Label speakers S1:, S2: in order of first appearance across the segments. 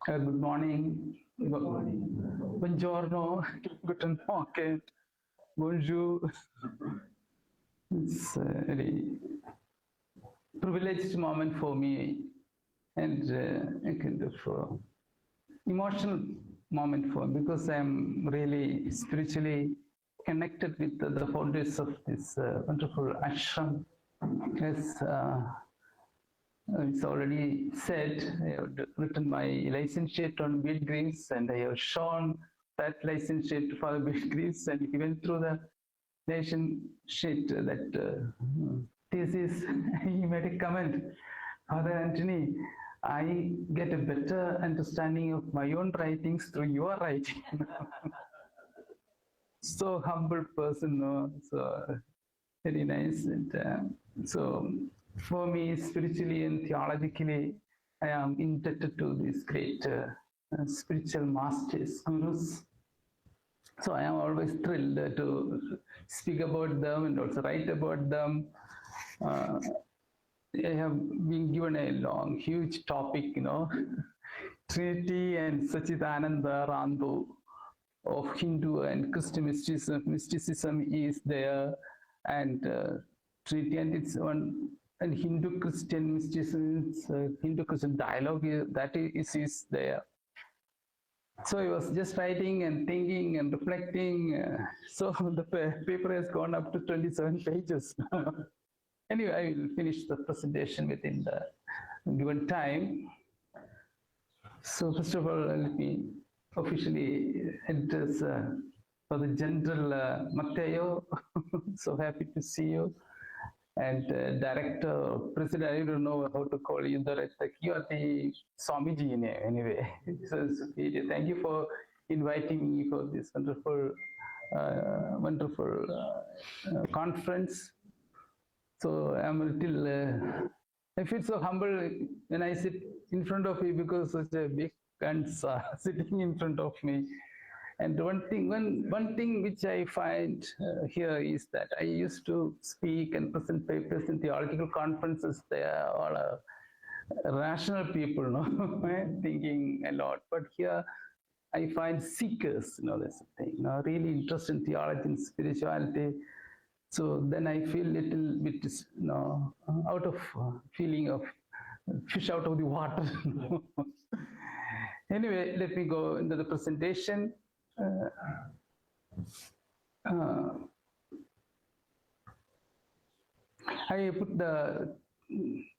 S1: Good morning. Buongiorno. Guten Morgen. Bonjour. It's a very privileged moment for me and a kind of emotional moment for me because I'm really spiritually connected with the founders of this wonderful ashram. As it's already said, I have written my licentiate on Bill Greaves and I have shown that licentiate to Father Bill Greaves, and he went through the nation sheet that thesis. He made a comment, Father Antony, I get a better understanding of my own writings through your writing. So humble person, no? So very nice. And so for me, spiritually and theologically, I am indebted to these great spiritual masters, gurus. So I am always thrilled to speak about them and also write about them. I have been given a long, huge topic, Trinity and Saccidananda Randu of Hindu and Christian mysticism. Mysticism is there, and Trinity and its one and Hindu Christian mysticism, Hindu Christian dialogue that is there. So I was just writing and thinking and reflecting. So the paper has gone up to 27 pages. Anyway, I will finish the presentation within the given time. So first of all, let me officially address for the General Matteo. So happy to see you. And Director, President, I don't know how to call you. You are the Swamiji anyway. So thank you for inviting me for this wonderful, conference. So I'm a little, I feel so humble when I sit in front of you because such a big guns are sitting in front of me. And one thing which I find here is that I used to speak and present papers in theological conferences. They are all rational people, no, thinking a lot. But here I find seekers, that's the thing, really interested in theology and spirituality. So then I feel little bit, out of feeling of fish out of the water. Anyway, let me go into the presentation. I put the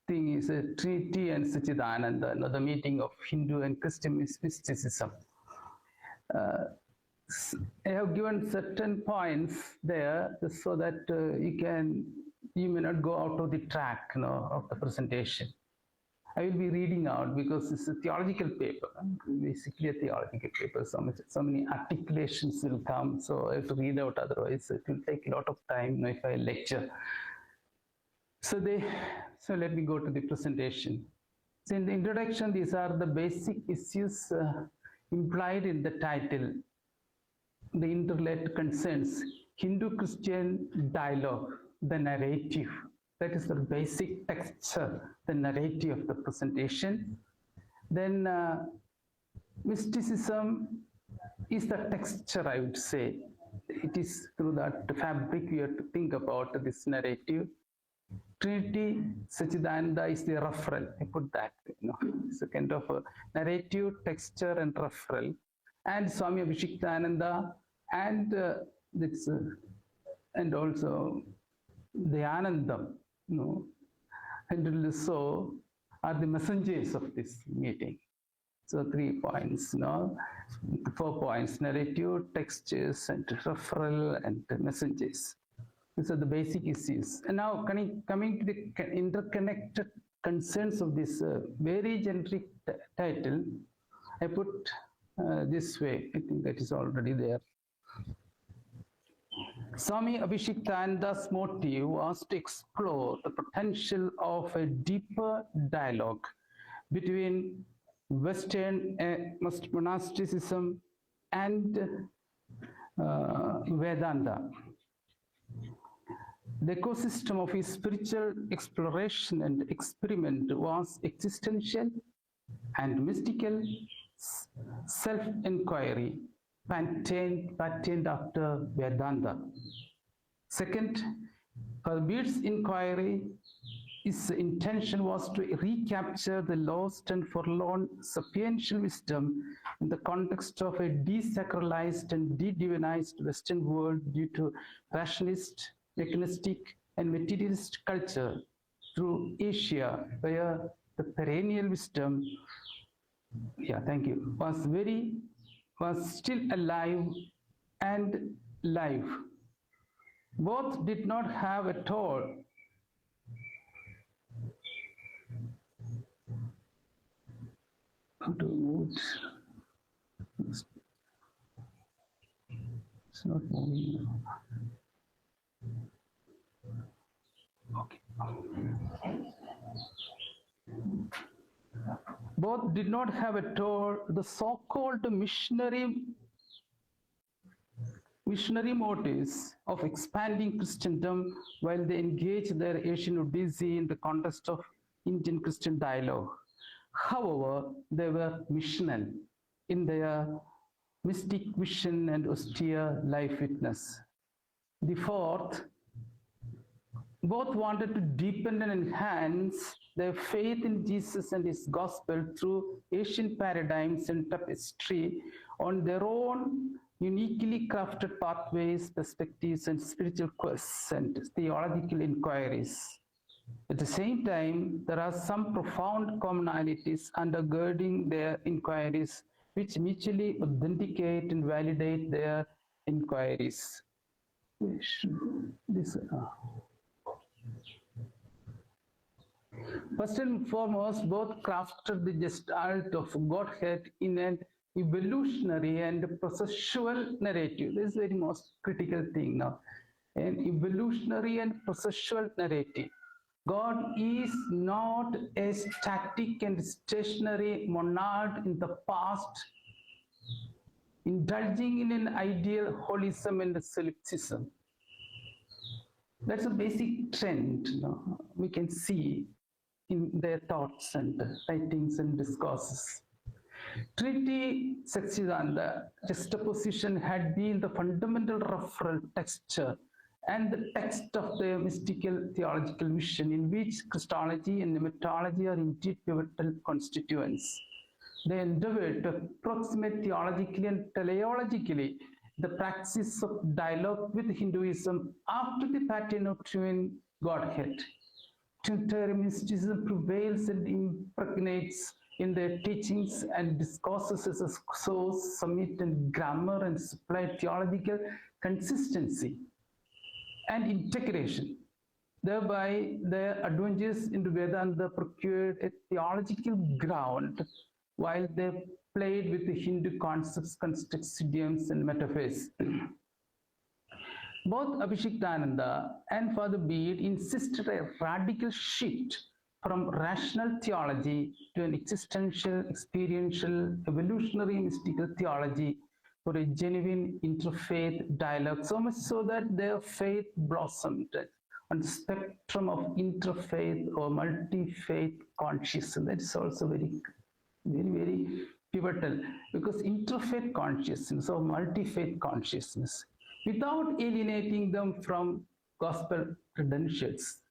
S1: thing is Trinity and Saccidananda, the meeting of Hindu and Christian mysticism. I have given certain points there so that you may not go out of the track, of the presentation. I will be reading out because it's a theological paper, basically a theological paper. So many articulations will come, so I have to read out, otherwise it will take a lot of time if I lecture. So let me go to the presentation. So in the introduction, these are the basic issues implied in the title. The interrelated concerns, Hindu-Christian dialogue, the narrative. That is the basic texture, the narrative of the presentation. Then mysticism is the texture, I would say. It is through that fabric we have to think about this narrative. Trinity, Saccidananda is the referral. I put that, it's a kind of a narrative, texture, and referral. And Swami Abhishektananda and and also the Anandam, and so are the messengers of this meeting. So 3 points, 4 points: narrative, textures, and referral, and messengers. These are the basic issues. And now coming to the interconnected concerns of this very generic title, I put this way. I think that is already there. Swami Abhishektananda's motive was to explore the potential of a deeper dialogue between Western monasticism and Vedanta. The ecosystem of his spiritual exploration and experiment was existential and mystical, self-inquiry patterned after Vedanta. Second, Father Beard's inquiry, his intention was to recapture the lost and forlorn sapiential wisdom in the context of a desacralized and de-divinized Western world due to rationalist, mechanistic, and materialist culture through Asia, where the perennial wisdom, was still alive and live. Both did not have at all it's not moving. Okay. Both did not have at all the so-called missionary motives of expanding Christendom while they engaged their Asian Odyssey in the context of Indian Christian dialogue. However, they were missional in their mystic vision and austere life witness. The fourth, both wanted to deepen and enhance their faith in Jesus and his gospel through Asian paradigms and tapestry on their own uniquely crafted pathways, perspectives, and spiritual quests and theological inquiries. At the same time, there are some profound commonalities undergirding their inquiries, which mutually authenticate and validate their inquiries. First and foremost, both crafted the gestalt of Godhead in an evolutionary and processual narrative. This is the very most critical thing now. An evolutionary and processual narrative. God is not a static and stationary monad in the past, indulging in an ideal holism and solipsism. That's a basic trend we can see in their thoughts and writings and discourses. Trinity and Saccidananda juxtaposition had been the fundamental referral texture and the text of the mystical theological vision in which Christology and pneumatology are indeed pivotal constituents. They endeavored to approximate theologically and teleologically the practice of dialogue with Hinduism after the pattern of twin Godhead. Trinitarian mysticism prevails and impregnates in their teachings and discourses as a source, summit, and grammar and supply theological consistency and integration. Thereby, their adventures into Vedanta procured a theological ground while they played with the Hindu concepts, constructs, idioms, and metaphors. Both Abhishektananda and Father Bede insisted a radical shift from rational theology to an existential, experiential, evolutionary, mystical theology for a genuine interfaith dialogue, so much so that their faith blossomed on the spectrum of interfaith or multi-faith consciousness. That is also very, very pivotal, because interfaith consciousness or multi-faith consciousness, without alienating them from gospel credentials.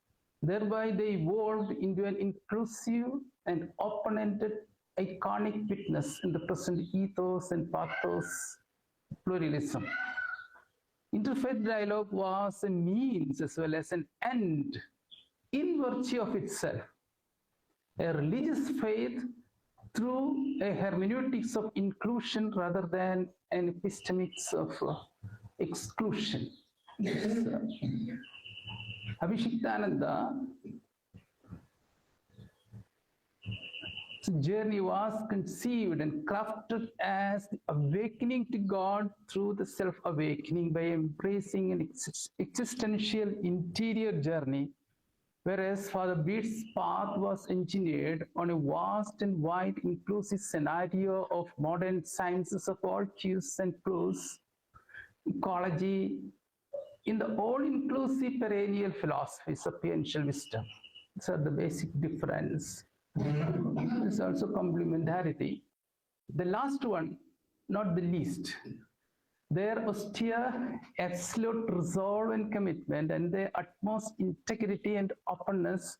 S1: Thereby, they evolved into an inclusive and open-ended iconic witness in the present ethos and pathos pluralism. Interfaith dialogue was a means as well as an end in virtue of itself. A religious faith through a hermeneutics of inclusion rather than an epistemics of exclusion. Abhishektananda's journey was conceived and crafted as the awakening to God through the self-awakening by embracing an existential interior journey, whereas Father Bede's path was engineered on a vast and wide inclusive scenario of modern sciences of all hues and clues, ecology, in the all-inclusive perennial philosophy, sapiential wisdom. These are the basic difference. There's also complementarity. The last one, not the least, their austere, absolute resolve and commitment and their utmost integrity and openness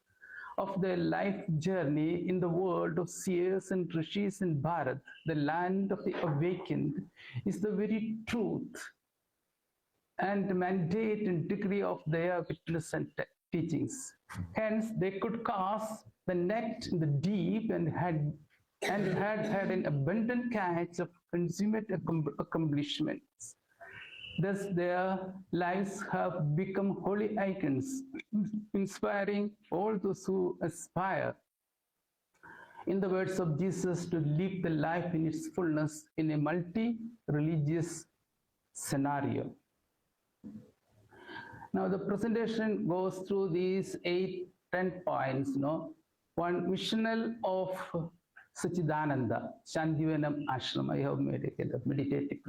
S1: of their life journey in the world of seers and rishis in Bharat, the land of the awakened, is the very truth and mandate and degree of their witness and teachings. Hence, they could cast the net in the deep and had an abundant catch of consummate accomplishments. Thus, their lives have become holy icons, inspiring all those who aspire, in the words of Jesus, to live the life in its fullness in a multi-religious scenario. Now, the presentation goes through these 10 points. One, missional of Saccidananda, Shantivanam Ashram. I have made a kind of meditative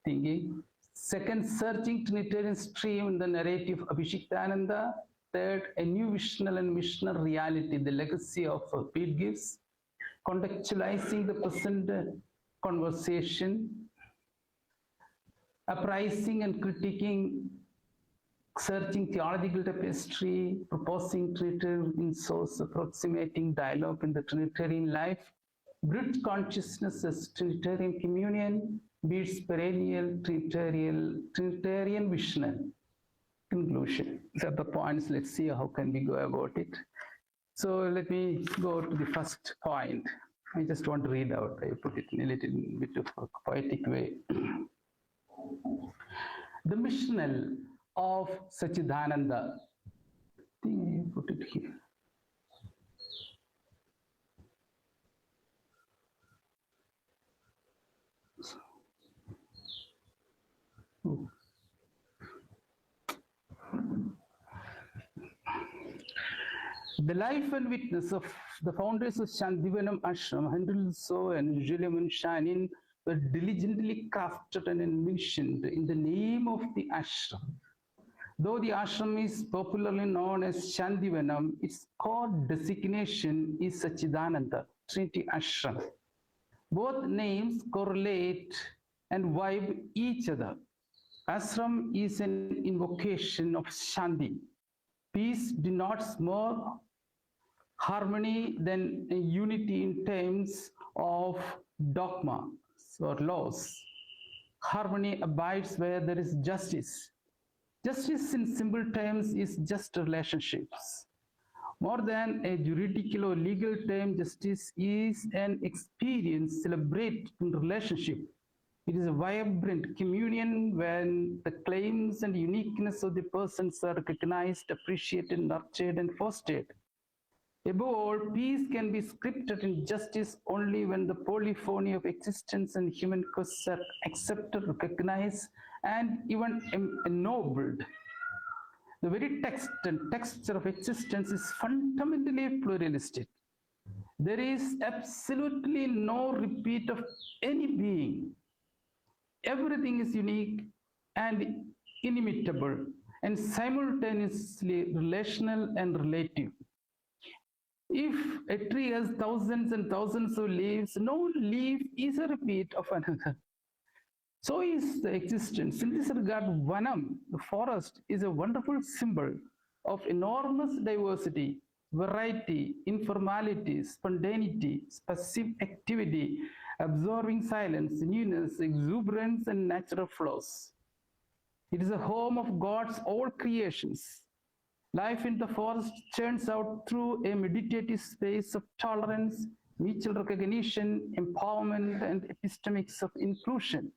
S1: thinking. Second, searching Trinitarian stream in the narrative of Abhishektananda. Third, a new visional and missional reality, the legacy of Pete Gibbs. Contextualizing the present conversation. Uprising and critiquing, searching theological tapestry, proposing Trinitarian source, approximating dialogue in the Trinitarian life, brute consciousness as Trinitarian communion, Beats perennial Trinitarian vision. Conclusion. These are the points. Let's see how can we go about it. So let me go to the first point. I just want to read out. I put it in a little bit of a poetic way. The missional of Saccidananda. I think I put it here. Oh. The life and witness of the founders of Shantivanam Ashram, Henry So and Julian Shanin, were diligently crafted and envisioned in the name of the ashram. Though the ashram is popularly known as Shantivanam, its core designation is Saccidananda, Trinity Ashram. Both names correlate and vibe each other. Ashram is an invocation of Shanti. Peace denotes more harmony than a unity in terms of dogma or laws. Harmony abides where there is justice. Justice in simple terms is just relationships. More than a juridical or legal term, justice is an experience celebrated in relationship. It is a vibrant communion when the claims and uniqueness of the persons are recognized, appreciated, nurtured, and fostered. Above all, peace can be scripted in justice only when the polyphony of existence and human causes are accepted, recognized, and even ennobled. The very text and texture of existence is fundamentally pluralistic. There is absolutely no repeat of any being. Everything is unique and inimitable and simultaneously relational and relative. If a tree has thousands and thousands of leaves, no leaf is a repeat of another. So is the existence. In this regard, Vanam, the forest, is a wonderful symbol of enormous diversity, variety, informality, spontaneity, passive activity, absorbing silence, newness, exuberance, and natural flows. It is a home of God's all creations. Life in the forest churns out through a meditative space of tolerance, mutual recognition, empowerment, and epistemics of inclusion.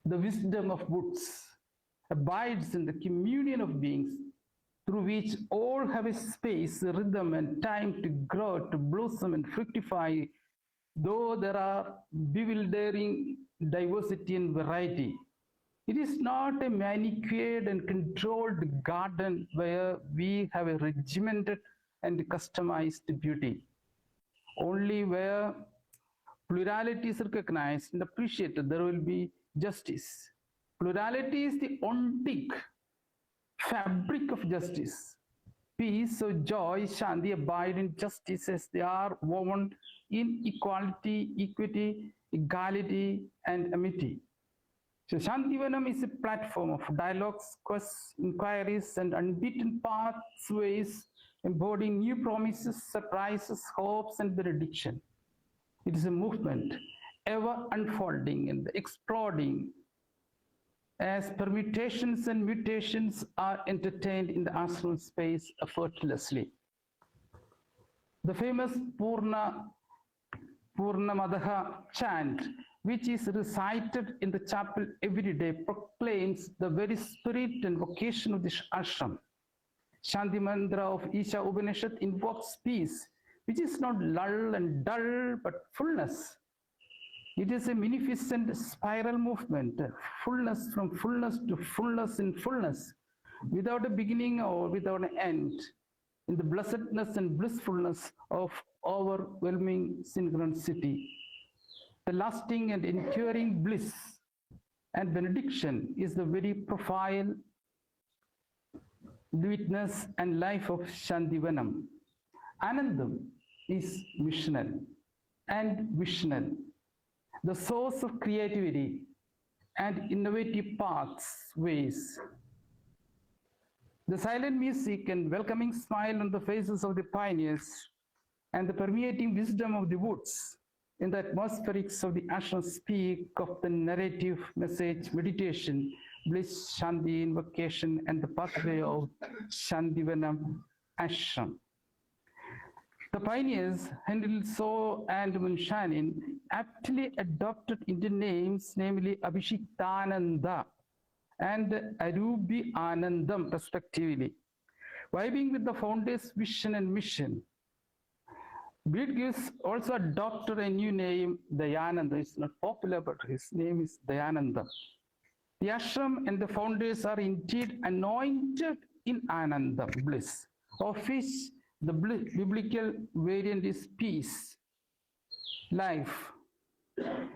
S1: The wisdom of woods abides in the communion of beings through which all have a space, a rhythm, and time to grow, to blossom, and fructify, though there are bewildering diversity and variety. It is not a manicured and controlled garden where we have a regimented and customized beauty. Only where plurality is recognized and appreciated, there will be justice. Plurality is the ontic fabric of justice. Peace, so joy, Shanti abide in justice as they are woven in equality, equity, equality, and amity. So Shantivanam is a platform of dialogues, quests, inquiries, and unbeaten pathways, embodying new promises, surprises, hopes, and benediction. It is a movement ever unfolding and exploding as permutations and mutations are entertained in the ashram space effortlessly. The famous Purnamadaha chant, which is recited in the chapel every day, proclaims the very spirit and vocation of the ashram. Shanti mantra of Isha Upanishad invokes peace, which is not lull and dull, but fullness. It is a magnificent spiral movement, fullness from fullness to fullness in fullness, without a beginning or without an end, in the blessedness and blissfulness of overwhelming synchronicity. The lasting and enduring bliss and benediction is the very profile, witness, and life of Shantivanam. Anandam is missional and visional, the source of creativity and innovative pathways. The silent music and welcoming smile on the faces of the pioneers and the permeating wisdom of the woods in the atmospherics of the ashram speak of the narrative, message, meditation, bliss, Shanti, invocation, and the pathway of Shantivanam ashram. The pioneers, Hendel So and Munshanin, aptly adopted Indian names, namely Abhishektananda and Arubi Anandam, respectively, vibing with the founder's vision and mission. Beat gives also adopted a new name, Dayananda. It's not popular, but his name is Dayananda. The ashram and the founders are indeed anointed in Ananda, bliss, of which the biblical variant is peace, life.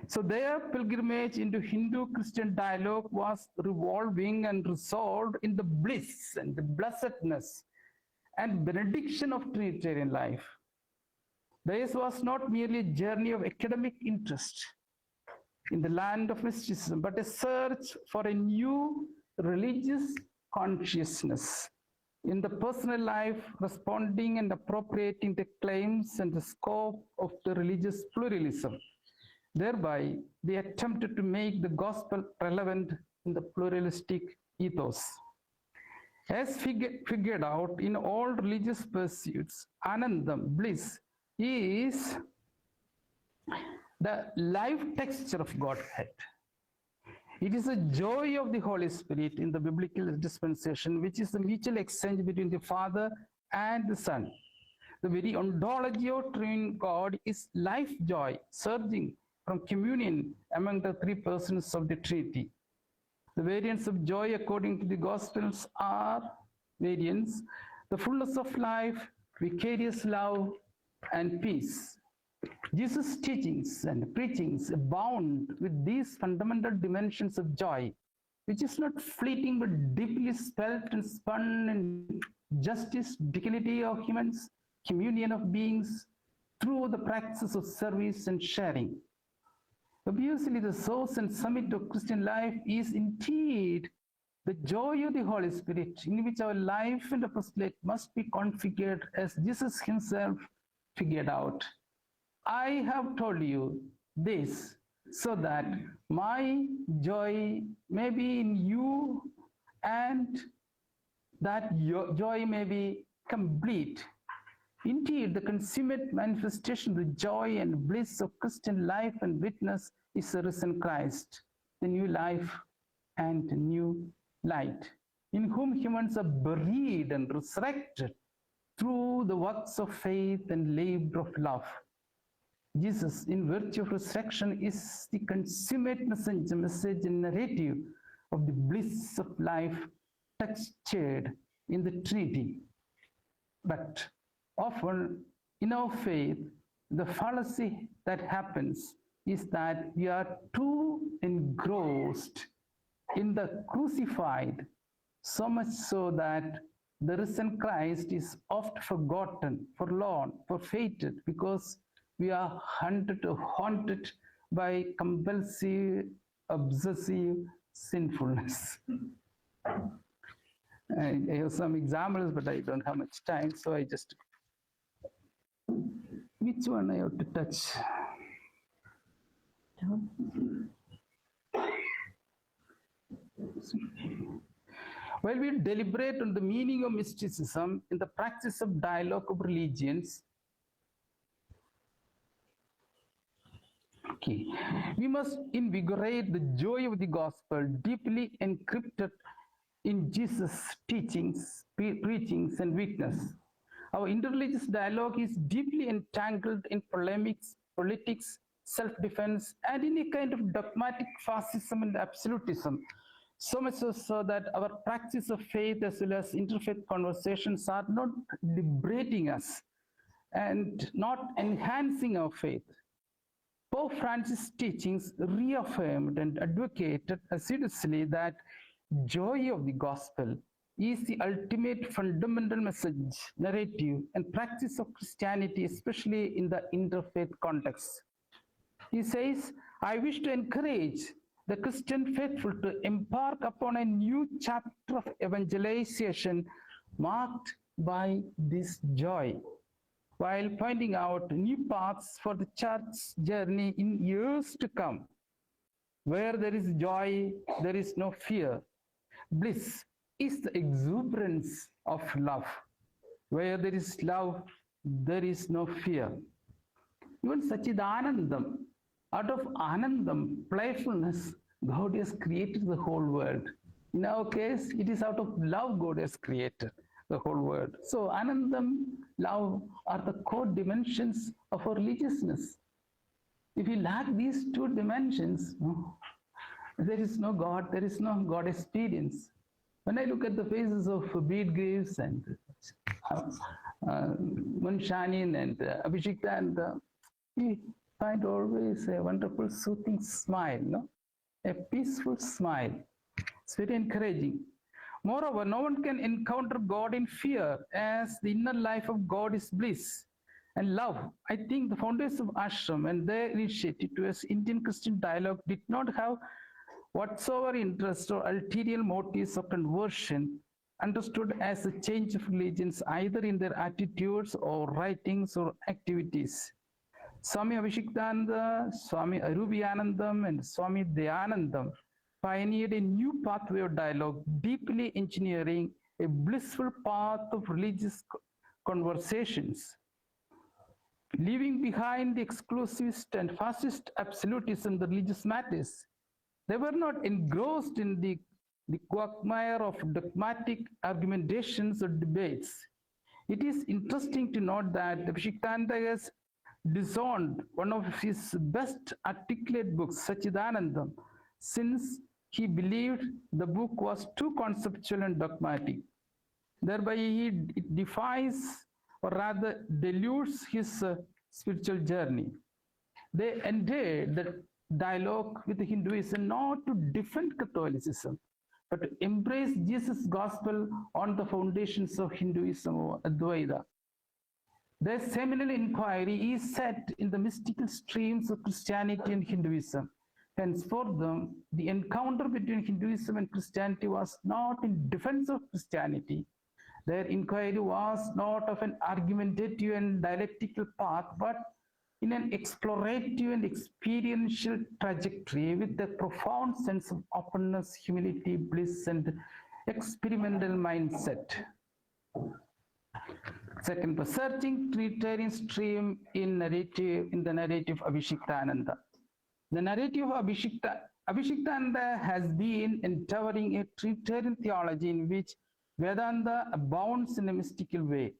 S1: So their pilgrimage into Hindu-Christian dialogue was revolving and resolved in the bliss and the blessedness and benediction of Trinitarian life. Theirs was not merely a journey of academic interest in the land of mysticism, but a search for a new religious consciousness in the personal life, responding and appropriating the claims and the scope of the religious pluralism. Thereby, they attempted to make the gospel relevant in the pluralistic ethos. As figured out in all religious pursuits, Anandam, bliss, is the life texture of Godhead. It is the joy of the Holy Spirit in the biblical dispensation, which is the mutual exchange between the Father and the Son. The very ontology of Triune God is life joy, surging from communion among the three persons of the Trinity. The variants of joy according to the Gospels are variants: the fullness of life, vicarious love, and peace. Jesus' teachings and preachings abound with these fundamental dimensions of joy, which is not fleeting but deeply spelt and spun in justice, dignity of humans, communion of beings, through the practice of service and sharing. Obviously, the source and summit of Christian life is indeed the joy of the Holy Spirit, in which our life and apostolate must be configured as Jesus himself figured out. I have told you this so that my joy may be in you and that your joy may be complete. Indeed, the consummate manifestation of the joy and bliss of Christian life and witness is the risen Christ, the new life and new light, in whom humans are buried and resurrected through the works of faith and labor of love. Jesus, in virtue of resurrection, is the consummate message and narrative of the bliss of life textured in the Trinity. But often in our faith, the fallacy that happens is that we are too engrossed in the crucified, so much so that the risen Christ is oft forgotten, forlorn, forfeited, because we are haunted by compulsive, obsessive sinfulness. I have some examples, but I don't have much time, so I just. Which one I have to touch? While we deliberate on the meaning of mysticism in the practice of dialogue of religions, we must invigorate the joy of the gospel deeply encrypted in Jesus' teachings, preachings, and witness. Our interreligious dialogue is deeply entangled in polemics, politics, self-defense, and in a kind of dogmatic fascism and absolutism. So much so that our practice of faith as well as interfaith conversations are not liberating us and not enhancing our faith. Pope Francis' teachings reaffirmed and advocated assiduously that joy of the gospel is the ultimate fundamental message, narrative, and practice of Christianity, especially in the interfaith context. He says, I wish to encourage the Christian faithful to embark upon a new chapter of evangelization marked by this joy, while pointing out new paths for the church's journey in years to come. Where there is joy, there is no fear. Bliss is the exuberance of love. Where there is love, there is no fear. Even Saccidanandam, out of Anandam, playfulness, God has created the whole world. In our case, it is out of love God has created the whole world. So Anandam, love are the core dimensions of our religiousness. If we lack these two dimensions, there is no God, there is no God experience. When I look at the faces of Beat Graves and Munshanin and Abhishekta, and we find always a wonderful, soothing smile, no? A peaceful smile. It's very encouraging. Moreover, no one can encounter God in fear, as the inner life of God is bliss and love. I think the founders of ASHRAM and their initiative towards Indian Christian dialogue did not have whatsoever interest or ulterior motives of conversion, understood as a change of religions, either in their attitudes or writings or activities. Swami Abhishektananda, Swami Arubiyanandam, and Swami Dayanandam pioneered a new pathway of dialogue, deeply engineering a blissful path of religious conversations. Leaving behind the exclusivist and fascist absolutism, the religious matters, they were not engrossed in the quagmire of dogmatic argumentations or debates. It is interesting to note that Abhishektananda has disowned one of his best articulate books, Saccidanandam, since he believed the book was too conceptual and dogmatic. Thereby, it defies, or rather dilutes, his spiritual journey. They entered the dialogue with Hinduism not to defend Catholicism, but to embrace Jesus' gospel on the foundations of Hinduism or Advaita. Their seminal inquiry is set in the mystical streams of Christianity and Hinduism. Hence, for them, the encounter between Hinduism and Christianity was not in defense of Christianity. Their inquiry was not of an argumentative and dialectical path, but in an explorative and experiential trajectory with a profound sense of openness, humility, bliss, and experimental mindset. Second, searching Trinitarian stream in the narrative of Abhishektananda. The narrative of Abhishektananda has been endeavoring a Trinitarian theology in which Vedanta abounds in a mystical way.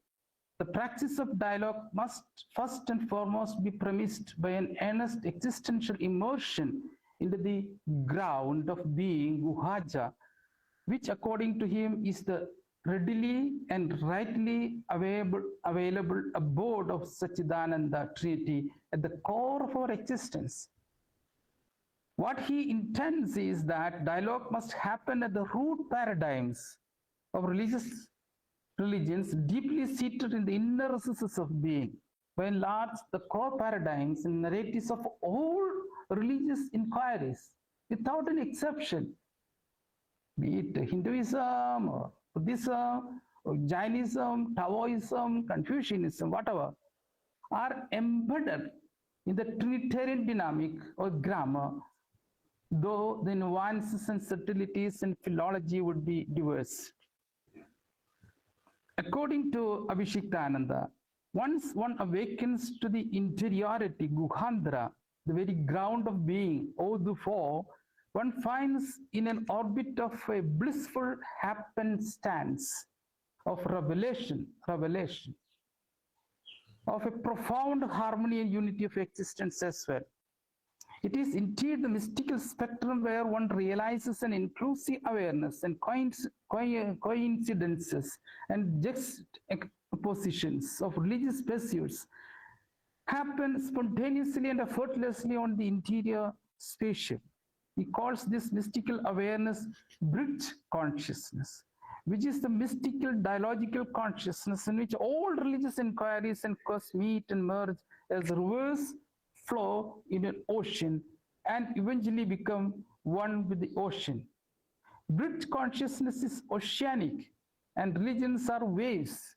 S1: The practice of dialogue must first and foremost be premised by an earnest existential immersion into the ground of being, Guhaja, which according to him is the readily and rightly available abode of Saccidananda Trinity at the core of our existence. What he intends is that dialogue must happen at the root paradigms of religions deeply seated in the inner recesses of being. by and large, the core paradigms and narratives of all religious inquiries, without an exception, be it Hinduism or Buddhism or Jainism, Taoism, Confucianism, whatever, are embedded in the Trinitarian dynamic or grammar, though the nuances and subtleties in philology would be diverse. According to Abhishektananda, once one awakens to the interiority, Guhandra, the very ground of being, O the four, one finds in an orbit of a blissful happenstance of revelation, of a profound harmony and unity of existence as well. It is indeed the mystical spectrum where one realizes an inclusive awareness and coincidences and juxtapositions of religious pursuits happen spontaneously and effortlessly on the interior spatial. He calls this mystical awareness bridge consciousness, which is the mystical dialogical consciousness in which all religious inquiries and quests meet and merge as rivers flow in an ocean and eventually become one with the ocean. Bridge consciousness is oceanic and religions are waves.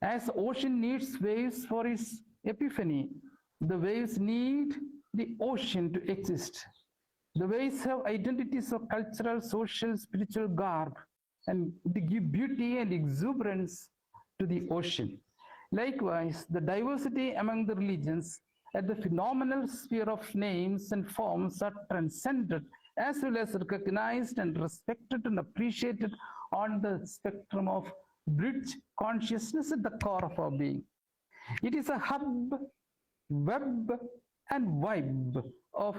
S1: As the ocean needs waves for its epiphany, the waves need the ocean to exist. The waves have identities of cultural, social, spiritual garb, and they give beauty and exuberance to the ocean. Likewise, the diversity among the religions at the phenomenal sphere of names and forms are transcended as well as recognized and respected and appreciated on the spectrum of bridge consciousness at the core of our being. It is a hub, web, and vibe of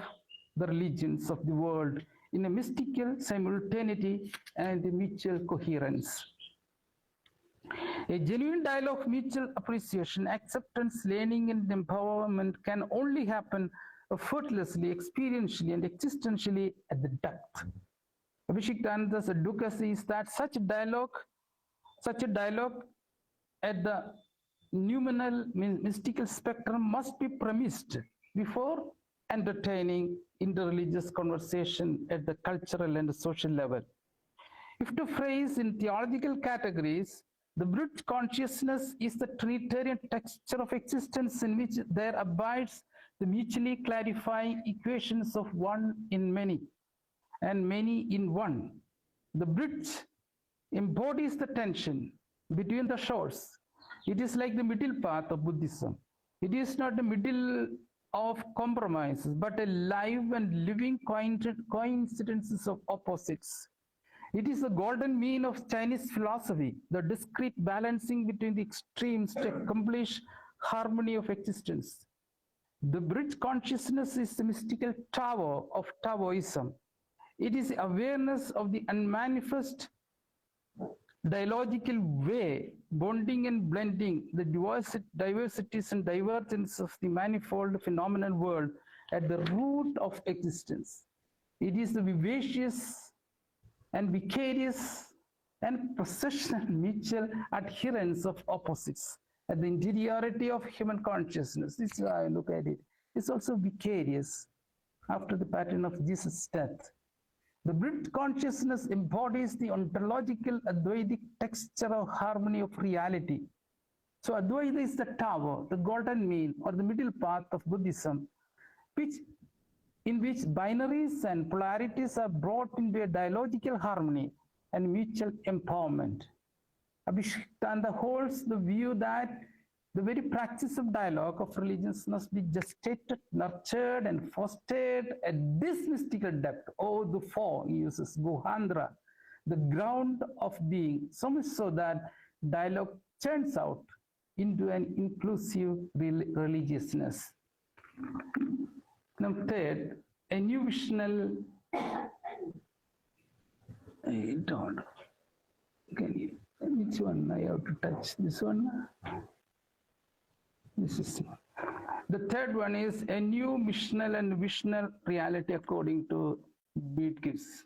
S1: the religions of the world in a mystical simultaneity and mutual coherence. A genuine dialogue of mutual appreciation, acceptance, learning, and empowerment can only happen effortlessly, experientially, and existentially at the depth. Abhishektananda's advocacy is that such a dialogue at the noumenal mystical spectrum must be premised before entertaining interreligious conversation at the cultural and social level. If to phrase in theological categories, the bridge consciousness is the Trinitarian texture of existence in which there abides the mutually clarifying equations of one in many and many in one. The bridge embodies the tension between the shores. It is like the middle path of Buddhism. It is not a middle of compromises, but a live and living coincidences of opposites. It is the golden mean of Chinese philosophy, the discrete balancing between the extremes to accomplish harmony of existence. The bridge consciousness is the mystical tower of Taoism. It is awareness of the unmanifest dialogical way, bonding and blending the diversities and divergences of the manifold phenomenal world at the root of existence. It is the vivacious and vicarious and processional mutual adherence of opposites at the interiority of human consciousness. This is how I look at it. It's also vicarious after the pattern of Jesus' death. The bridge consciousness embodies the ontological Advaitic texture of harmony of reality. So Advaita is the tower, the golden mean, or the middle path of Buddhism, in which binaries and polarities are brought into a dialogical harmony and mutual empowerment. Abhishektananda holds the view that the very practice of dialogue of religions must be gestated, nurtured, and fostered at this mystical depth. Oh, the four, he uses Guhandra, the ground of being, so much so that dialogue turns out into an inclusive religiousness. Now, third, a new visional. I don't. Can you? Which one I have to touch? This one. This is the third one is a new missional and visional reality according to Beat Gibbs.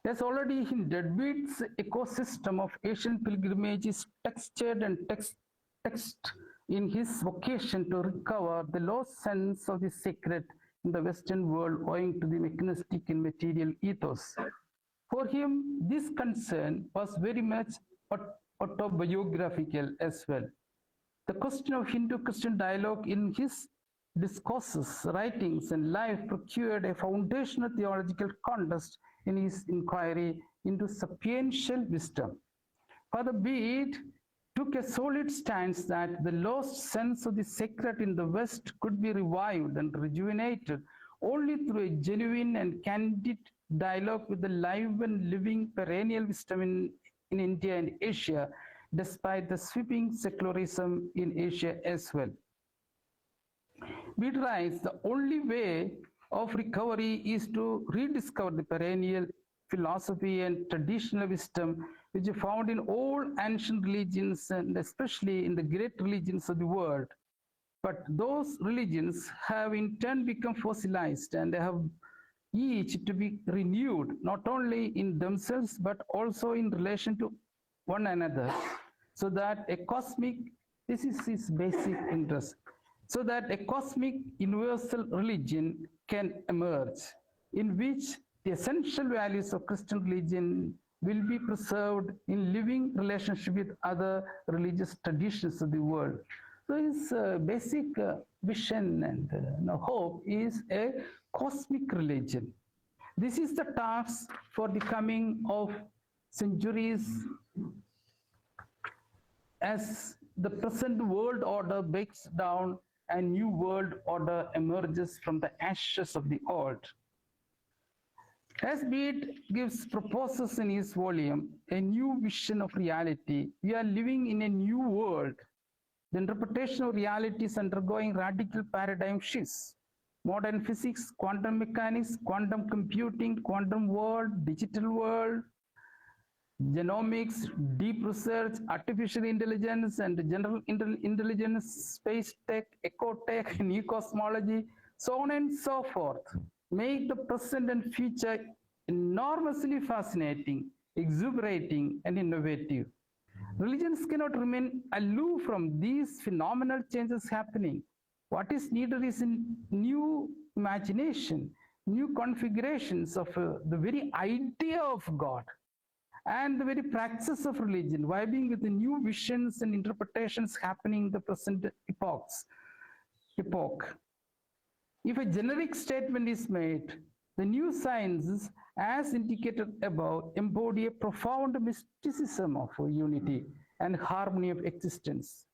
S1: As already hinted, Bede's ecosystem of Asian pilgrimage is textured and text in his vocation to recover the lost sense of the sacred in the Western world owing to the mechanistic and material ethos. For him, this concern was very much autobiographical as well. The question of Hindu-Christian dialogue in his discourses, writings, and life procured a foundational theological context in his inquiry into sapiential wisdom. Father Bede took a solid stance that the lost sense of the sacred in the West could be revived and rejuvenated only through a genuine and candid dialogue with the live and living perennial wisdom in India and Asia, despite the sweeping secularism in Asia as well. Bede writes, the only way of recovery is to rediscover the perennial philosophy and traditional wisdom which are found in all ancient religions and especially in the great religions of the world. But those religions have in turn become fossilized and they have each to be renewed, not only in themselves but also in relation to one another, so that a cosmic, this is his basic interest, so that a cosmic universal religion can emerge, in which the essential values of Christian religion will be preserved in living relationship with other religious traditions of the world. So his basic vision and hope is a cosmic religion. This is the task for the coming of centuries as the present world order breaks down and new world order emerges from the ashes of the old. As Bede proposes in his volume, A New Vision of Reality, we are living in a new world. The interpretation of reality is undergoing radical paradigm shifts. Modern physics, quantum mechanics, quantum computing, quantum world, digital world, genomics, deep research, artificial intelligence and general intelligence, space tech, ecotech, new cosmology, so on and so forth, make the present and future enormously fascinating, exuberating, and innovative. Religions cannot remain aloof from these phenomenal changes happening. What is needed is a new imagination, new configurations of the very idea of God and the very practice of religion, vibing with the new visions and interpretations happening in the present epoch. If a generic statement is made, the new sciences, as indicated above, embody a profound mysticism of unity and harmony of existence.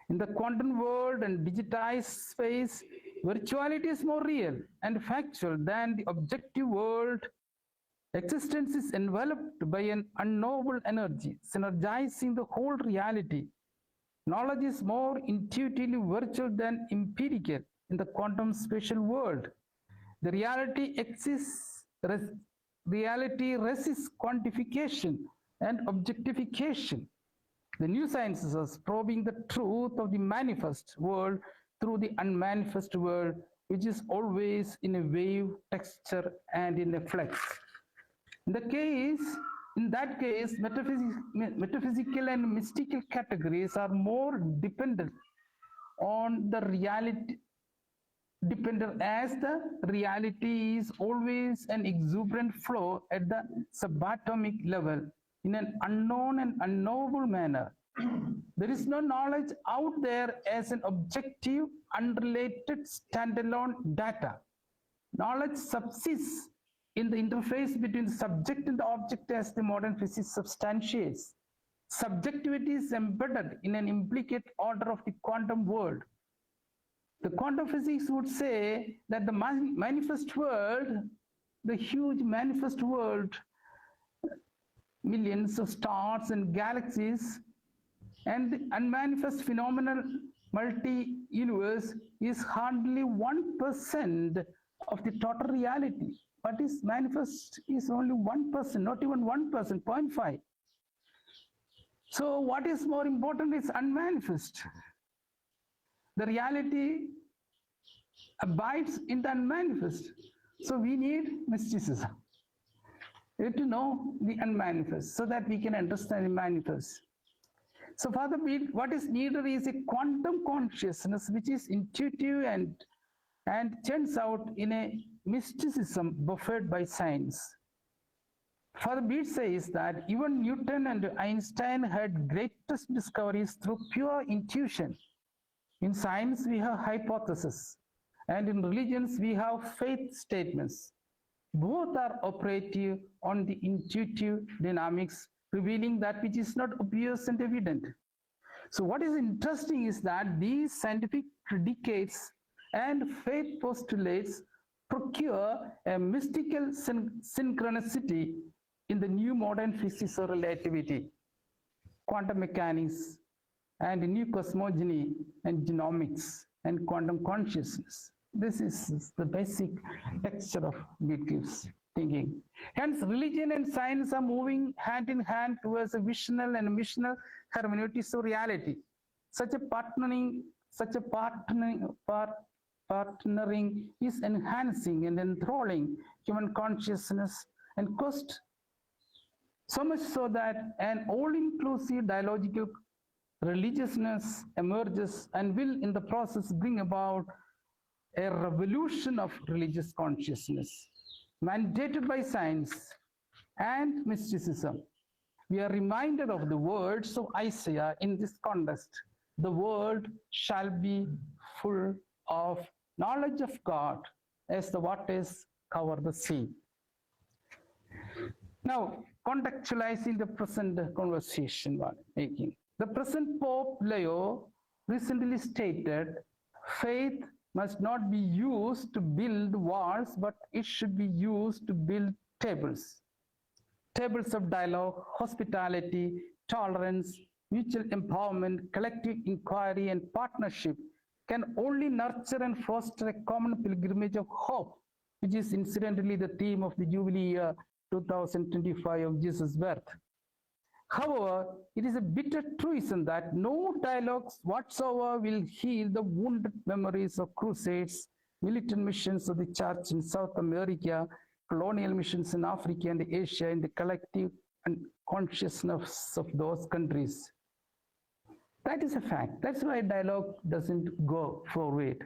S1: In the quantum world and digitized space, virtuality is more real and factual than the objective world. Existence is enveloped by an unknowable energy, synergizing the whole reality. Knowledge is more intuitively virtual than empirical in the quantum spatial world. The reality exists, reality resists quantification and objectification. The new sciences are probing the truth of the manifest world through the unmanifest world, which is always in a wave, texture, and in a flux. In that case, metaphysical and mystical categories are more dependent on the reality, as the reality is always an exuberant flow at the subatomic level in an unknown and unknowable manner. There is no knowledge out there as an objective, unrelated, standalone data. Knowledge subsists in the interface between the subject and the object as the modern physics substantiates. Subjectivity is embedded in an implicate order of the quantum world. The quantum physics would say that the manifest world, the huge manifest world, millions of stars and galaxies, and the unmanifest phenomenal multi-universe is hardly 1% of the total reality. What is manifest is only 1%, not even 1%, 0.5. So what is more important is unmanifest. The reality abides in the unmanifest. So we need mysticism. to know the unmanifest so that we can understand the manifest. So Father, what is needed is a quantum consciousness which is intuitive and turns out in a mysticism buffeted by science. Father Bede says that even Newton and Einstein had greatest discoveries through pure intuition. In science, we have hypotheses, and in religions, we have faith statements. Both are operative on the intuitive dynamics, revealing that which is not obvious and evident. So what is interesting is that these scientific predicates and faith postulates procure a mystical synchronicity in the new modern physics of relativity, quantum mechanics, and new cosmogony and genomics and quantum consciousness. This is the basic texture of Wittgenstein's thinking. Hence, religion and science are moving hand in hand towards a visional and missional hermeneutics of reality. Such a partnering is enhancing and enthralling human consciousness and cost, so much so that an all-inclusive dialogical religiousness emerges and will in the process bring about a revolution of religious consciousness mandated by science and mysticism. We are reminded of the words of Isaiah in this context. The world shall be full of knowledge of God as the waters cover the sea. Now, contextualizing the present conversation we're making. The present Pope Leo recently stated, faith must not be used to build walls, but it should be used to build tables. Tables of dialogue, hospitality, tolerance, mutual empowerment, collective inquiry, and partnership can only nurture and foster a common pilgrimage of hope, which is incidentally the theme of the Jubilee year 2025 of Jesus' birth. However, it is a bitter truism that no dialogues whatsoever will heal the wounded memories of crusades, militant missions of the church in South America, colonial missions in Africa and Asia, and the collective consciousness of those countries. That is a fact. That's why dialogue doesn't go forward.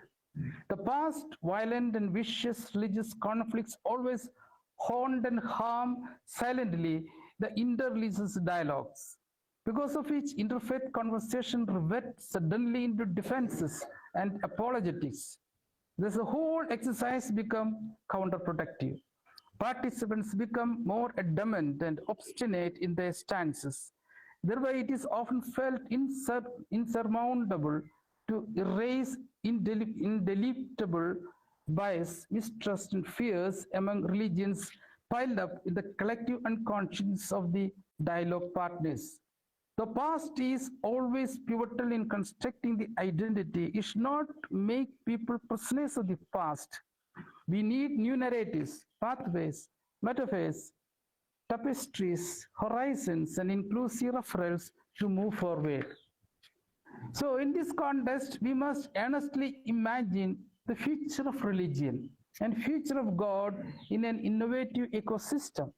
S1: The past violent and vicious religious conflicts always haunt and harm silently the interreligious dialogues, because of which interfaith conversation reverts suddenly into defenses and apologetics. Thus, the whole exercise becomes counterproductive. Participants become more adamant and obstinate in their stances. Thereby, it is often felt insurmountable to erase indelible bias, mistrust, and fears among religions piled up in the collective unconscious of the dialogue partners. The past is always pivotal in constructing the identity. It should not make people prisoners of the past. We need new narratives, pathways, metaphors, tapestries, horizons, and inclusive referrals to move forward. So in this context, we must earnestly imagine the future of religion and future of God in an innovative ecosystem.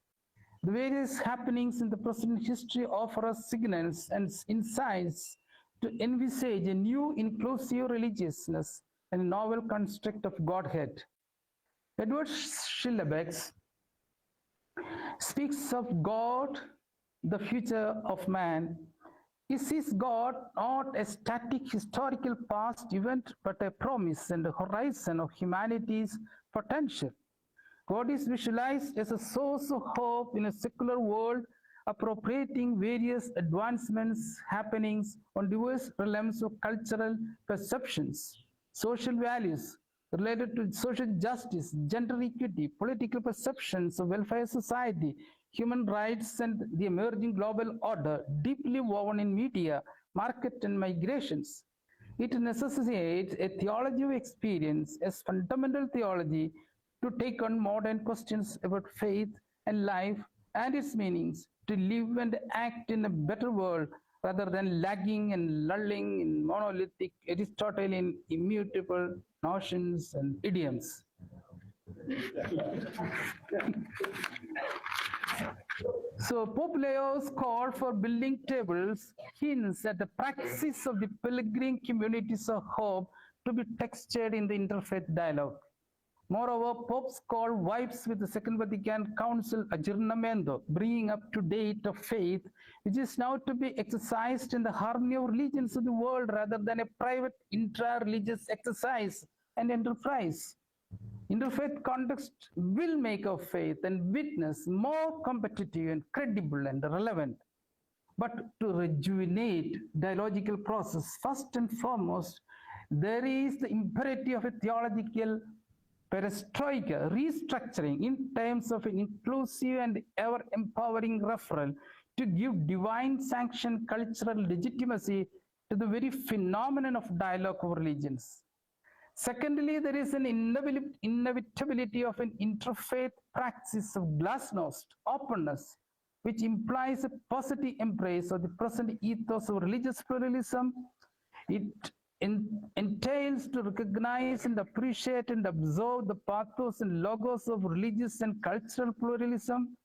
S1: The various happenings in the present history offer us signals and insights to envisage a new inclusive religiousness and a novel construct of Godhead. Edward Schillebeck speaks of God, the future of man. He sees God not a static historical past event, but a promise and a horizon of humanity's potential. God is visualized as a source of hope in a secular world, appropriating various advancements, happenings on diverse realms of cultural perceptions, social values related to social justice, gender equity, political perceptions of welfare society, human rights, and the emerging global order, deeply woven in media, market, and migrations. It necessitates a theology of experience as fundamental theology to take on modern questions about faith and life and its meanings, to live and act in a better world rather than lagging and lulling in monolithic Aristotelian immutable notions and idioms. So Pope Leo's call for building tables hints at the praxis of the pilgrim communities of hope to be textured in the interfaith dialogue. Moreover, Pope's call vibes with the Second Vatican Council Aggiornamento, bringing up to date of faith, which is now to be exercised in the harmony of religions of the world rather than a private intra-religious exercise and enterprise. Interfaith context will make our faith and witness more competitive and credible and relevant. But to rejuvenate dialogical process, first and foremost, there is the imperative of a theological perestroika, restructuring in terms of an inclusive and ever-empowering referral to give divine sanctioned cultural legitimacy to the very phenomenon of dialogue of religions. Secondly, there is an inevitability of an interfaith practice of glasnost, openness, which implies a positive embrace of the present ethos of religious pluralism. It entails to recognize and appreciate and observe the pathos and logos of religious and cultural pluralism,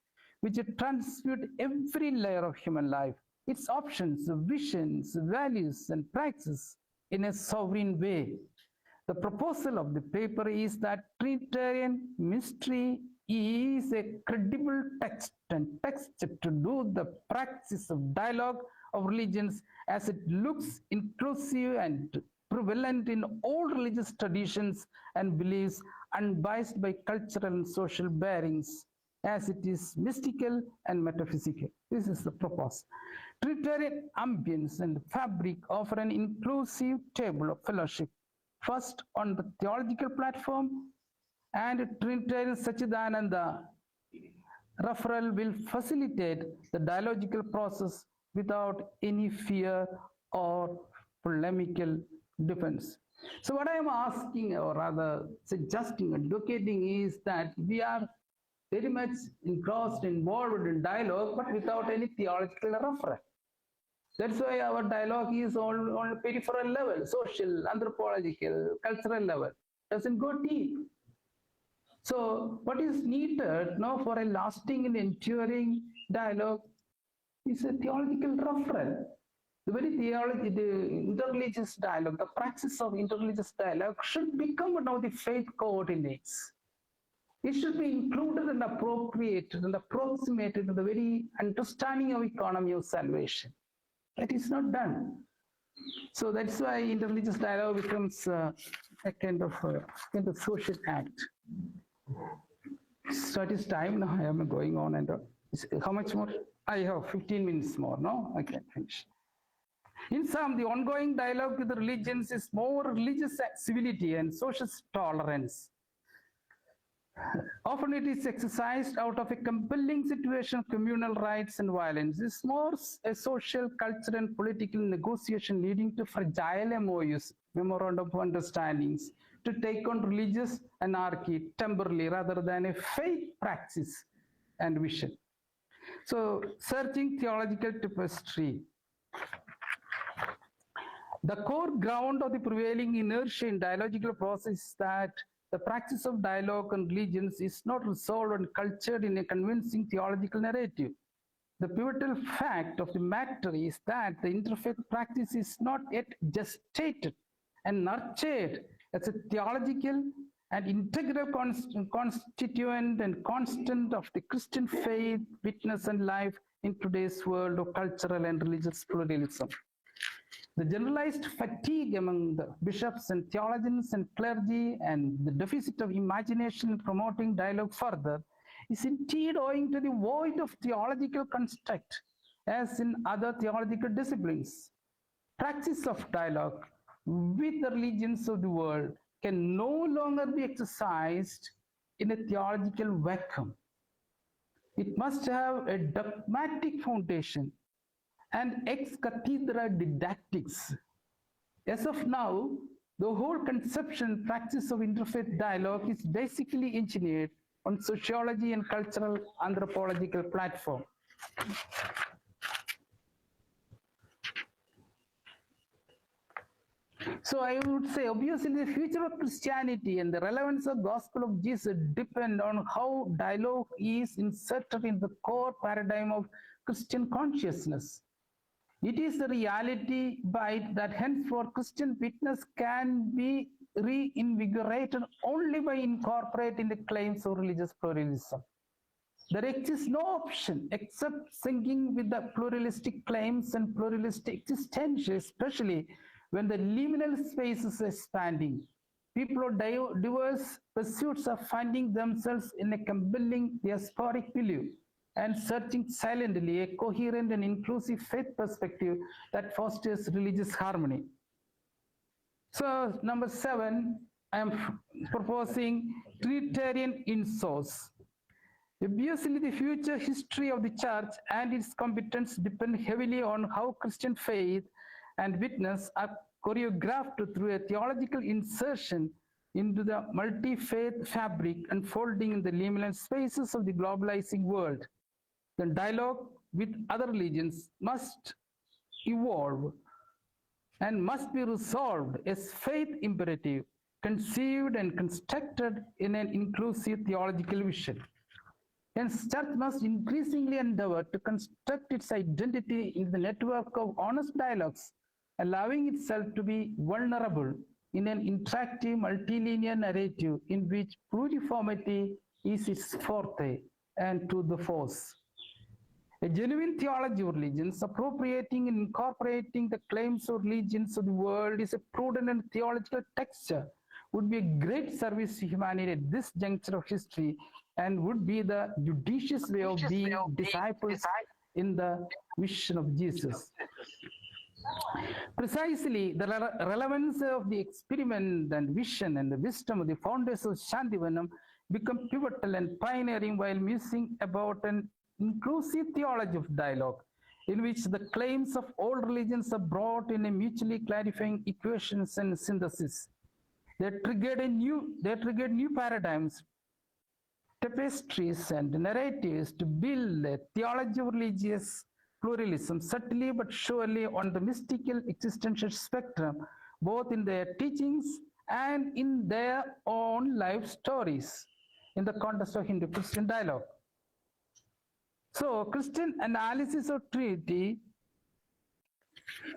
S1: which transmute every layer of human life, its options, visions, values, and practices in a sovereign way. The proposal of the paper is that Trinitarian mystery is a credible text and text to do the practice of dialogue of religions as it looks inclusive and prevalent in all religious traditions and beliefs, unbiased by cultural and social bearings, as it is mystical and metaphysical. This is the proposal. Trinitarian ambience and fabric offer an inclusive table of fellowship, first on the theological platform, and Trinitarian Saccidananda referral will facilitate the dialogical process without any fear or polemical defense. So what I am asking, or rather suggesting, advocating, is that we are very much engrossed, involved in dialogue, but without any theological reference. That's why our dialogue is on a peripheral level, social, anthropological, cultural level. Doesn't go deep. So what is needed now for a lasting and enduring dialogue is a theological reference. The very theology, the interreligious dialogue, the praxis of interreligious dialogue should become one of the faith coordinates. It should be included and appropriated and approximated to the very understanding of economy of salvation. That is not done. So that's why interreligious dialogue becomes a kind of social act. So it is time now. I am going on, and how much more? I have 15 minutes more. No, I can finish. In sum, the ongoing dialogue with the religions is more religious civility and social tolerance. Often it is exercised out of a compelling situation of communal rights and violence. It's more a social, cultural, and political negotiation leading to fragile MOUs, memorandum of understandings, to take on religious anarchy temporarily rather than a faith praxis and vision. So, searching theological tapestry. The core ground of the prevailing inertia in dialogical process is that the practice of dialogue and religions is not resolved and cultured in a convincing theological narrative. The pivotal fact of the matter is that the interfaith practice is not yet gestated and nurtured as a theological and integral constituent and constant of the Christian faith, witness, and life in today's world of cultural and religious pluralism. The generalized fatigue among the bishops and theologians and clergy and the deficit of imagination in promoting dialogue further is indeed owing to the void of theological construct, as in other theological disciplines. Practice of dialogue with the religions of the world can no longer be exercised in a theological vacuum. It must have a dogmatic foundation and ex cathedra didactics. As of now, the whole conception and practice of interfaith dialogue is basically engineered on sociology and cultural anthropological platform. So I would say, obviously, the future of Christianity and the relevance of gospel of Jesus depend on how dialogue is inserted in the core paradigm of Christian consciousness. It is the reality by that henceforth Christian witness can be reinvigorated only by incorporating the claims of religious pluralism. There exists no option except syncing with the pluralistic claims and pluralistic existence, especially when the liminal space is expanding. People of diverse pursuits are finding themselves in a compelling diasporic belief and searching silently a coherent and inclusive faith perspective that fosters religious harmony. So, number 7, I am proposing Trinitarian in source. Obviously, the future history of the church and its competence depend heavily on how Christian faith and witness are choreographed through a theological insertion into the multi-faith fabric unfolding in the liminal spaces of the globalizing world. The dialogue with other religions must evolve and must be resolved as faith imperative, conceived and constructed in an inclusive theological vision. Hence, church must increasingly endeavor to construct its identity in the network of honest dialogues, allowing itself to be vulnerable in an interactive multilinear narrative in which pluriformity is its forte and to the force. A genuine theology of religions, appropriating and incorporating the claims of religions of the world is a prudent and theological texture, would be a great service to humanity at this juncture of history and would be the judicious way of being disciples in the mission of Jesus. Precisely, the relevance of the experiment and vision and the wisdom of the founders of Shantivanam become pivotal and pioneering while musing about an inclusive theology of dialogue, in which the claims of all religions are brought in a mutually clarifying equations and synthesis. They triggered new paradigms, tapestries, and narratives to build a theology of religious pluralism, subtly but surely on the mystical existential spectrum, both in their teachings and in their own life stories, in the context of Hindu-Christian dialogue. So, Christian analysis of Trinity,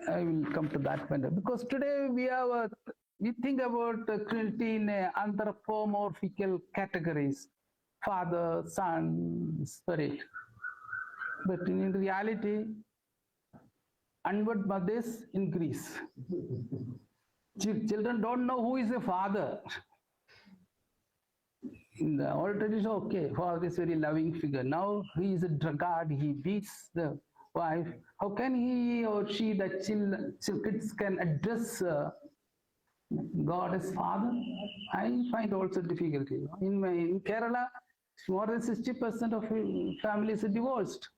S1: I will come to that matter, because today we think about Trinity in anthropomorphical categories, Father, Son, Spirit. But in reality, unwed mothers in Greece. Children don't know who is a father. In the old tradition, okay, father is very loving figure. Now he is a drunkard, he beats the wife. How can he or she, the kids can address God as father? I find also difficulty. In Kerala, more than 60% of families are divorced.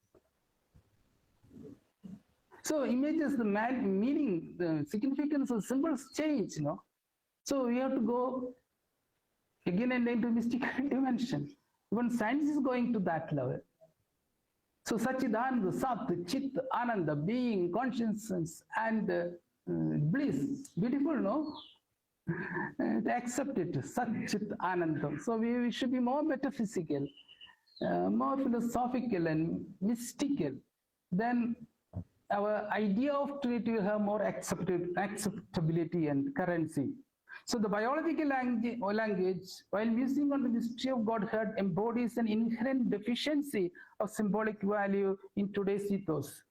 S1: So images, the meaning, the significance of symbols change, So we have to go again and into mystical dimension. Even science is going to that level. So Saccidananda, Sat, Chit, Ananda, being, consciousness, and bliss. Beautiful, no? Accept it, Sat, Chit, Ananda. So we should be more metaphysical, more philosophical and mystical. Then our idea of Trinity will have more acceptability and currency. So the biological language, while musing on the mystery of Godhead, embodies an inherent deficiency of symbolic value in today's ethos.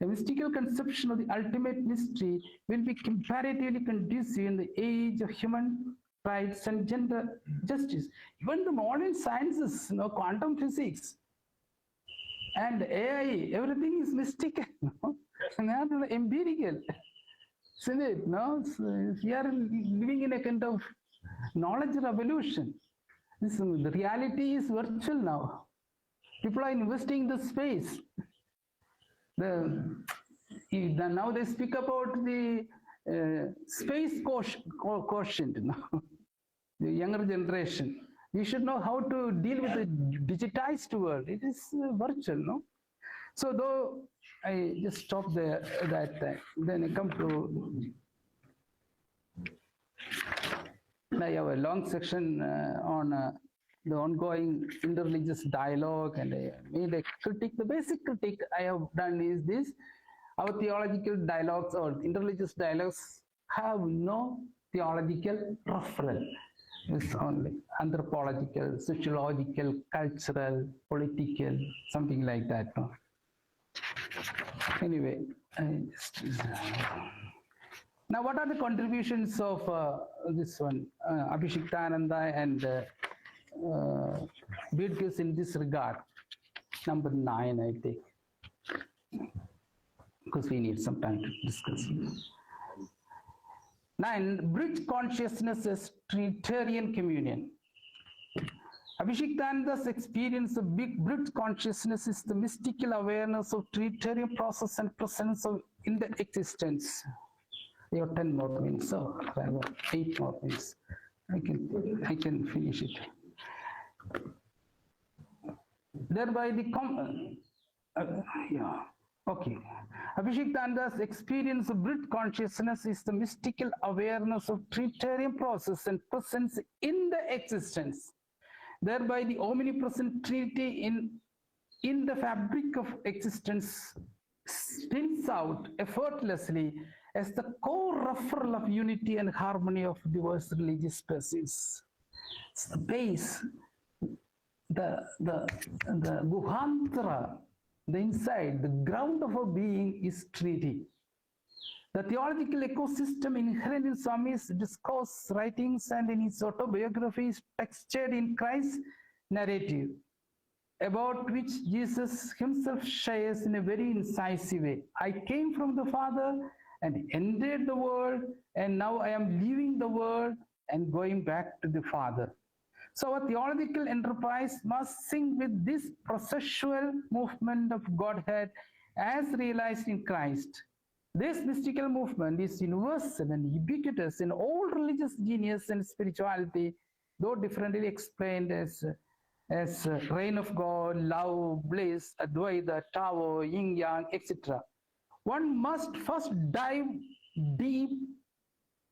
S1: A mystical conception of the ultimate mystery will be comparatively conducive in the age of human rights and gender justice. Even the modern sciences, quantum physics and AI, everything is mystical, not empirical. Isn't it? No? So we are living in a kind of knowledge revolution. The reality is virtual now. People are investing in the space. Now they speak about the space quotient. The younger generation. We should know how to deal with the digitized world. It is virtual, no? So though I just stop there at that time, then I come to I have a long section on the ongoing interreligious dialogue, and I made a critique. The basic critique I have done is this: our theological dialogues or interreligious dialogues have no theological referral. It's only anthropological, sociological, cultural, political, something like that. No? Anyway, now what are the contributions of this one, Abhishektananda and Beatges in this regard? Number 9, I think, because we need some time to discuss. 9, bridge consciousness as Trinitarian communion. Abhishektananda's experience of big bridge consciousness is the mystical awareness of Trinitarian process and presence of in the existence. There are 10 more minutes, so I have 8 more minutes. I can finish it. Thereby the okay. Abhishektananda's experience of bridge consciousness is the mystical awareness of Trinitarian process and presence in the existence. Thereby the omnipresent Trinity in the fabric of existence spins out effortlessly as the core referral of unity and harmony of diverse religious species. It's the base, the guhantara, the inside, the ground of our being is Trinity. The theological ecosystem inherent in Swami's discourse, writings, and in his autobiography is textured in Christ's narrative, about which Jesus himself shares in a very incisive way. I came from the Father and entered the world, and now I am leaving the world and going back to the Father. So our theological enterprise must sync with this processual movement of Godhead as realized in Christ. This mystical movement is universal and ubiquitous in all religious genius and spirituality, though differently explained as reign of God, love, bliss, Advaita, Tao, Yin Yang, etc. One must first dive deep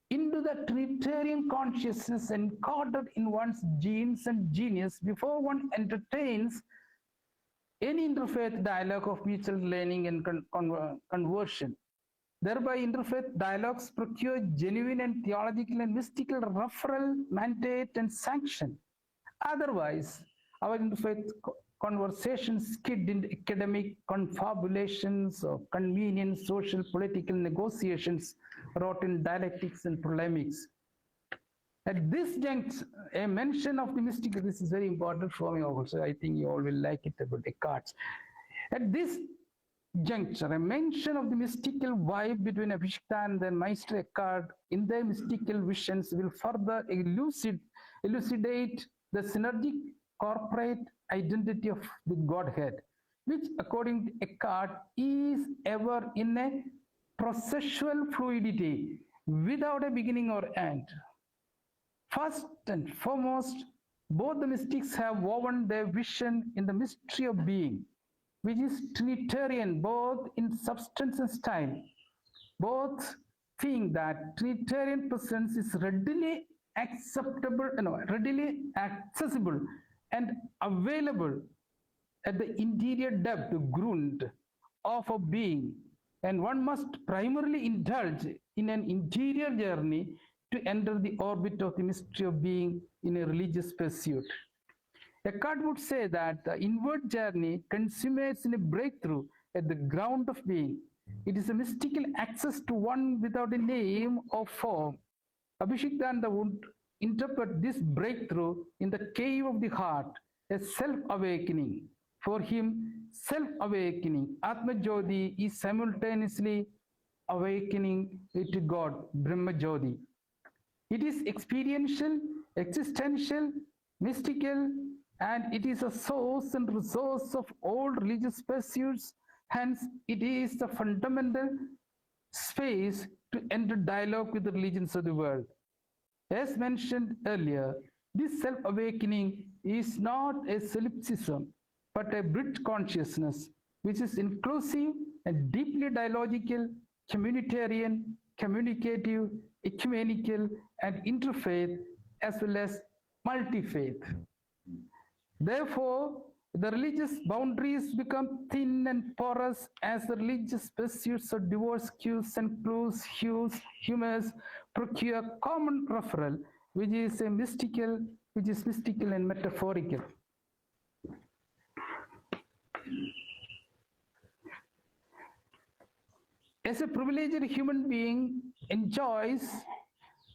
S1: into the Trinitarian consciousness encoded in one's genes and genius before one entertains any interfaith dialogue of mutual learning and conversion. Thereby, interfaith dialogues procure genuine and theological and mystical referral, mandate, and sanction. Otherwise, our interfaith conversations skid in academic confabulations of convenient social political negotiations wrought in dialectics and polemics. At this juncture, a mention of the mystical, this is very important for me also, I think you all will like it about Descartes. At this juncture, a mention of the mystical vibe between Abhishektananda and Meister Eckhart in their mystical visions will further elucidate the synergic corporate identity of the Godhead, which according to Eckhart is ever in a processual fluidity without a beginning or end. First and foremost, both the mystics have woven their vision in the mystery of being, which is Trinitarian both in substance and style. Both think that Trinitarian presence is readily accessible and available at the interior depth, grund, of a being, and one must primarily indulge in an interior journey to enter the orbit of the mystery of being in a religious pursuit. Eckhart would say that the inward journey consummates in a breakthrough at the ground of being. It is a mystical access to one without a name or form. Abhishektananda would interpret this breakthrough in the cave of the heart as self-awakening. For him, self-awakening, Atma Jyoti, is simultaneously awakening to God, Brahma Jyoti. It is experiential, existential, mystical, and it is a source and resource of all religious pursuits. Hence, it is the fundamental space to enter dialogue with the religions of the world. As mentioned earlier, this self-awakening is not a solipsism, but a bridge consciousness, which is inclusive and deeply dialogical, communitarian, communicative, ecumenical, and interfaith, as well as multi-faith. Therefore, the religious boundaries become thin and porous as the religious pursuits of diverse cues and clues, humors procure common referral, which is mystical and metaphorical. As a privileged human being enjoys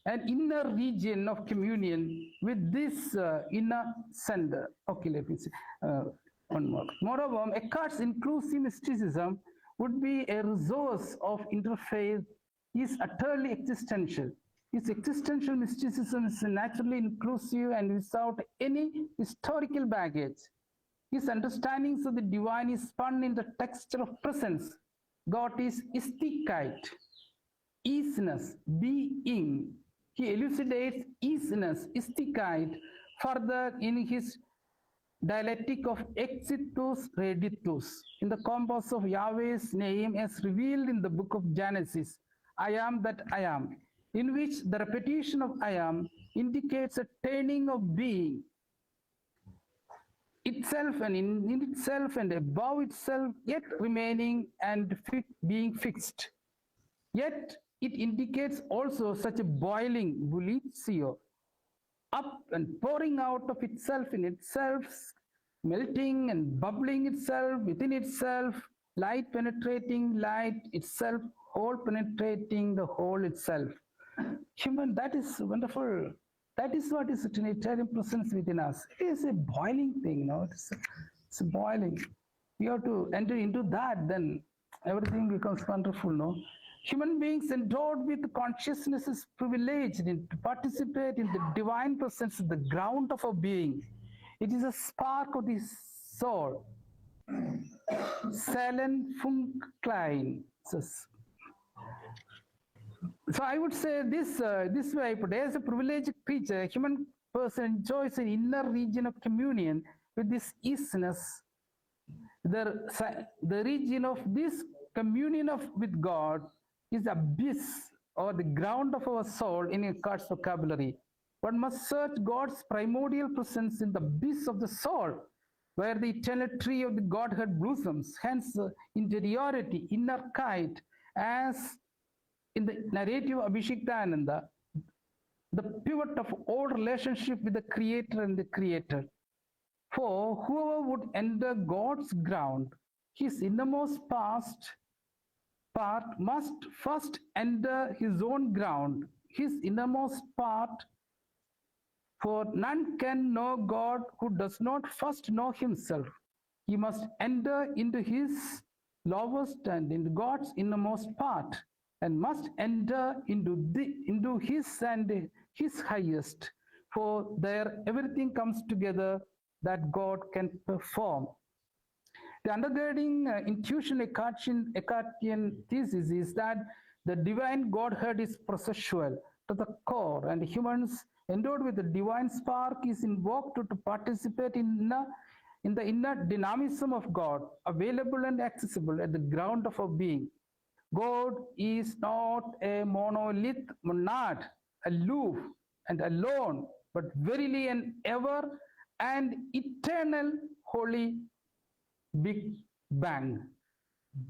S1: an inner region of communion with this inner center. Okay, let me see. One more. Moreover, Eckhart's inclusive mysticism would be a resource of interfaith, is utterly existential. His existential mysticism is naturally inclusive and without any historical baggage. His understandings of the divine is spun in the texture of presence. God is istikite, isness, being. He elucidates isness, istikite, further in his dialectic of exitus reditus, in the compass of Yahweh's name as revealed in the book of Genesis, I am that I am, in which the repetition of I am indicates a turning of being itself and in itself and above itself, yet remaining and being fixed. Yet it indicates also such a boiling, bullitio, up and pouring out of itself in itself, melting and bubbling itself within itself, light penetrating light itself, whole penetrating the whole itself. Human, that is wonderful. That is what is a Trinitarian presence within us. It is a boiling thing, you know. It's a boiling. You have to enter into that, then everything becomes wonderful, no? Human beings endowed with consciousness is privileged to participate in the divine presence, the ground of our being. It is a spark of the soul. Salen Funkklein says. So I would say this way, but as a privileged creature, a human person enjoys an inner region of communion with this isness. The region of this communion with God is the abyss or the ground of our soul in Eckhart's vocabulary. One must search God's primordial presence in the abyss of the soul, where the eternal tree of the Godhead blossoms, hence interiority, inner kite, as in the narrative of Abhishektananda, the pivot of all relationship with the Creator and the Creator. For whoever would enter God's ground, his innermost part must first enter his own ground, his innermost part. For none can know God who does not first know himself. He must enter into his lowest and into God's innermost part, and must enter into his and his highest. For there everything comes together that God can perform. The undergirding intuition Eckartian thesis is that the divine Godhead is processual to the core, and humans endowed with the divine spark is invoked to participate in the inner dynamism of God, available and accessible at the ground of our being. God is not a monolith monad, aloof and alone, but verily an ever and eternal holy Big Bang,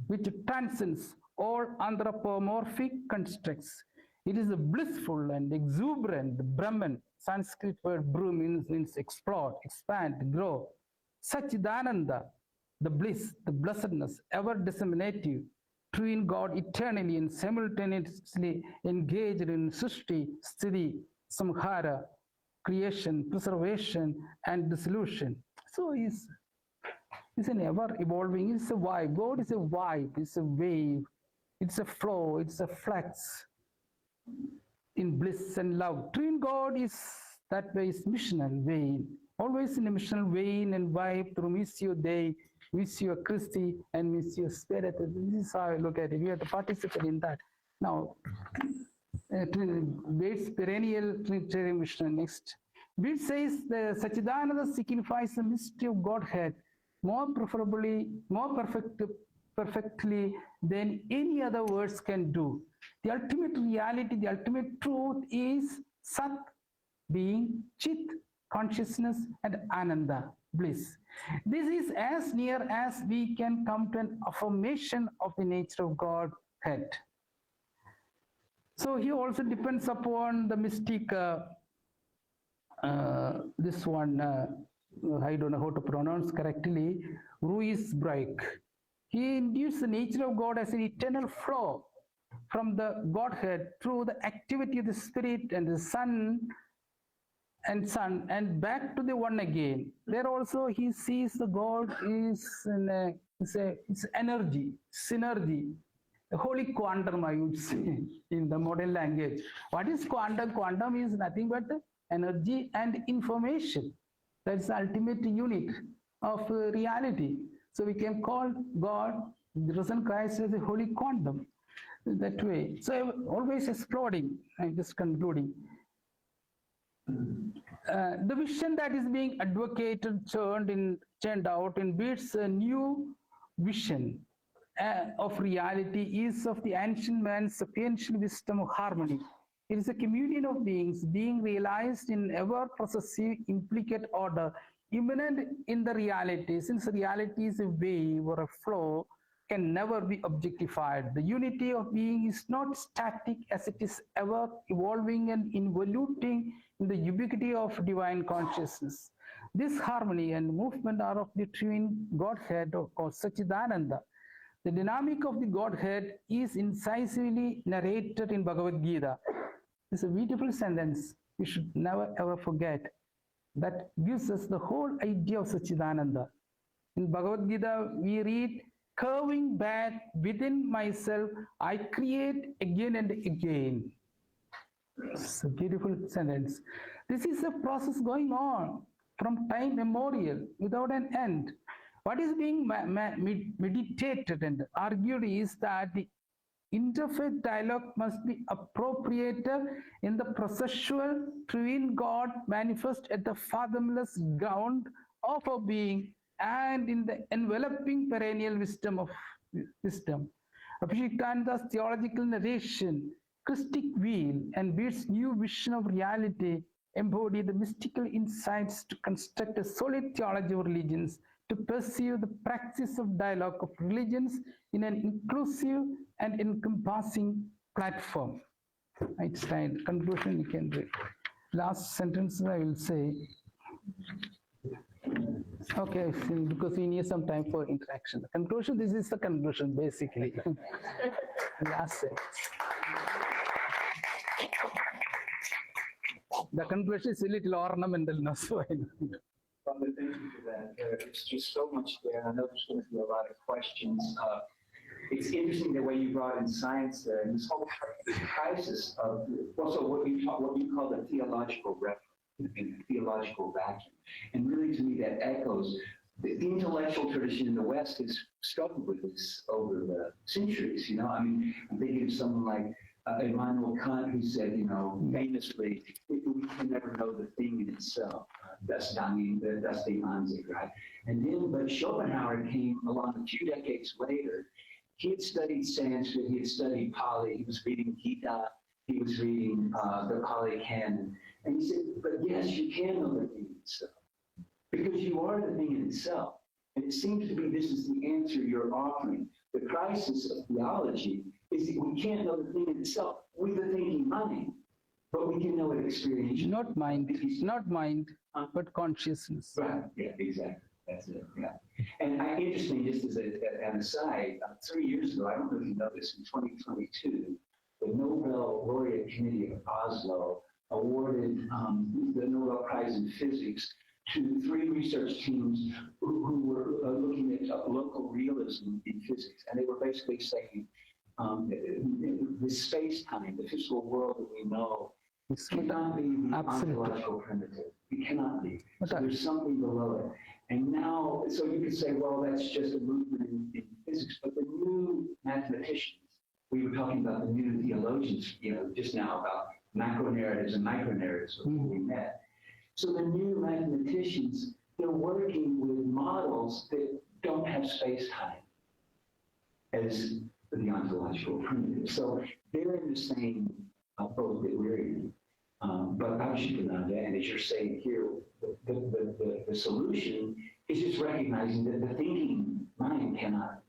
S1: which transcends all anthropomorphic constructs. It is a blissful and exuberant Brahman. Sanskrit word bru means explore, expand, grow. Saccidananda, the bliss, the blessedness, ever disseminative, true in God eternally and simultaneously engaged in Srishti, Sthiti, Samhara, creation, preservation, and dissolution. So it's an ever-evolving, it's a vibe. God is a vibe, it's a wave, it's a flow, it's a flux in bliss and love. True in God is that way, is missional vein, always in a missional vein and vibe through Missio Dei, Missio Christi, and Missio Spirit. This is how I look at it. We have to participate in that. Now, Bates' perennial Trinitarian mission next. Bates says the Saccidananda signifies the mystery of Godhead more perfectly than any other words can do. The ultimate reality, the ultimate truth is Sat, being, Chit, consciousness, and Ananda, bliss. This is as near as we can come to an affirmation of the nature of Godhead. So he also depends upon the mystic, this one, I don't know how to pronounce correctly, Ruiz-Breik. He induced the nature of God as an eternal flow from the Godhead through the activity of the Spirit and the Son and back to the one again. There also he sees the God is it's energy, synergy, a holy quantum, I would say, in the modern language. What is quantum? Quantum is nothing but energy and information. That's the ultimate unit of reality. So we can call God, the risen Christ, as a holy quantum that way. So always exploding. I'm just concluding. The vision that is being advocated, turned out in Beat's new vision of reality is of the ancient man's sapiential wisdom of harmony. It is a communion of beings being realized in ever-possessive implicate order, immanent in the reality. Since reality is a wave or a flow, can never be objectified. The unity of being is not static, as it is ever evolving and involuting in the ubiquity of divine consciousness. This harmony and movement are of the twin Godhead or Saccidananda. The dynamic of the Godhead is incisively narrated in Bhagavad Gita. It's a beautiful sentence we should never ever forget. That gives us the whole idea of Saccidananda. In Bhagavad Gita, we read, curving back within myself, I create again and again. It's a beautiful sentence. This is a process going on from time immemorial without an end. What is being meditated and argued is that the interfaith dialogue must be appropriated in the processual twin God manifest at the fathomless ground of our being and in the enveloping perennial wisdom of wisdom. Abhishekananda's theological narration, Christic wheel, and Beat's new vision of reality embody the mystical insights to construct a solid theology of religions, to pursue the practice of dialogue of religions in an inclusive and encompassing platform. It's time. Conclusion you can read. Last sentence I will say. Okay, because we need some time for interaction. The conclusion, this is the conclusion basically. Last sentence. The conclusion is a little ornamental, no? So
S2: Thank you for that. There's just so much there. I know there's going to be a lot of questions. It's interesting the way you brought in science there, and this whole crisis of also what you call the theological reference, in the theological vacuum. And really, to me, that echoes the intellectual tradition in the West has struggled with this over the centuries. You know, I mean, I'm thinking of someone like Immanuel Kant, who said, you know, famously, we can never know the thing in itself. That's the Einzig, right? And then, but Schopenhauer came along a few decades later. He had studied Sanskrit, he had studied Pali, he was reading Gita, he was reading the Pali canon. And he said, but yes, you can know the thing in itself, because you are the thing in itself. And it seems to be this is the answer you're offering. The crisis of theology is that we can't know the thing in itself with the thinking mind, but we can know it experientially.
S1: not mind, but consciousness.
S2: Right, yeah, exactly. That's it, yeah. And interesting, just as an aside, 3 years ago, I don't know if you know this, in 2022, the Nobel Laureate Committee of Oslo awarded the Nobel Prize in Physics to 3 research teams who were looking at local realism in physics. And they were basically saying the space-time, the physical world that we know, cannot be the ontological primitive. It cannot be. So there's something below it. And now, so you could say, well, that's just a movement in physics, but the new mathematicians, we were talking about the new theologians, you know, just now about macro-narratives and micro-narratives before we met. So the new mathematicians, they're working with models that don't have space-time as the ontological primitive. So they're in the same boat that we're in. But ASHRAM, and as you're saying here, the solution is just recognizing that the thinking mind cannot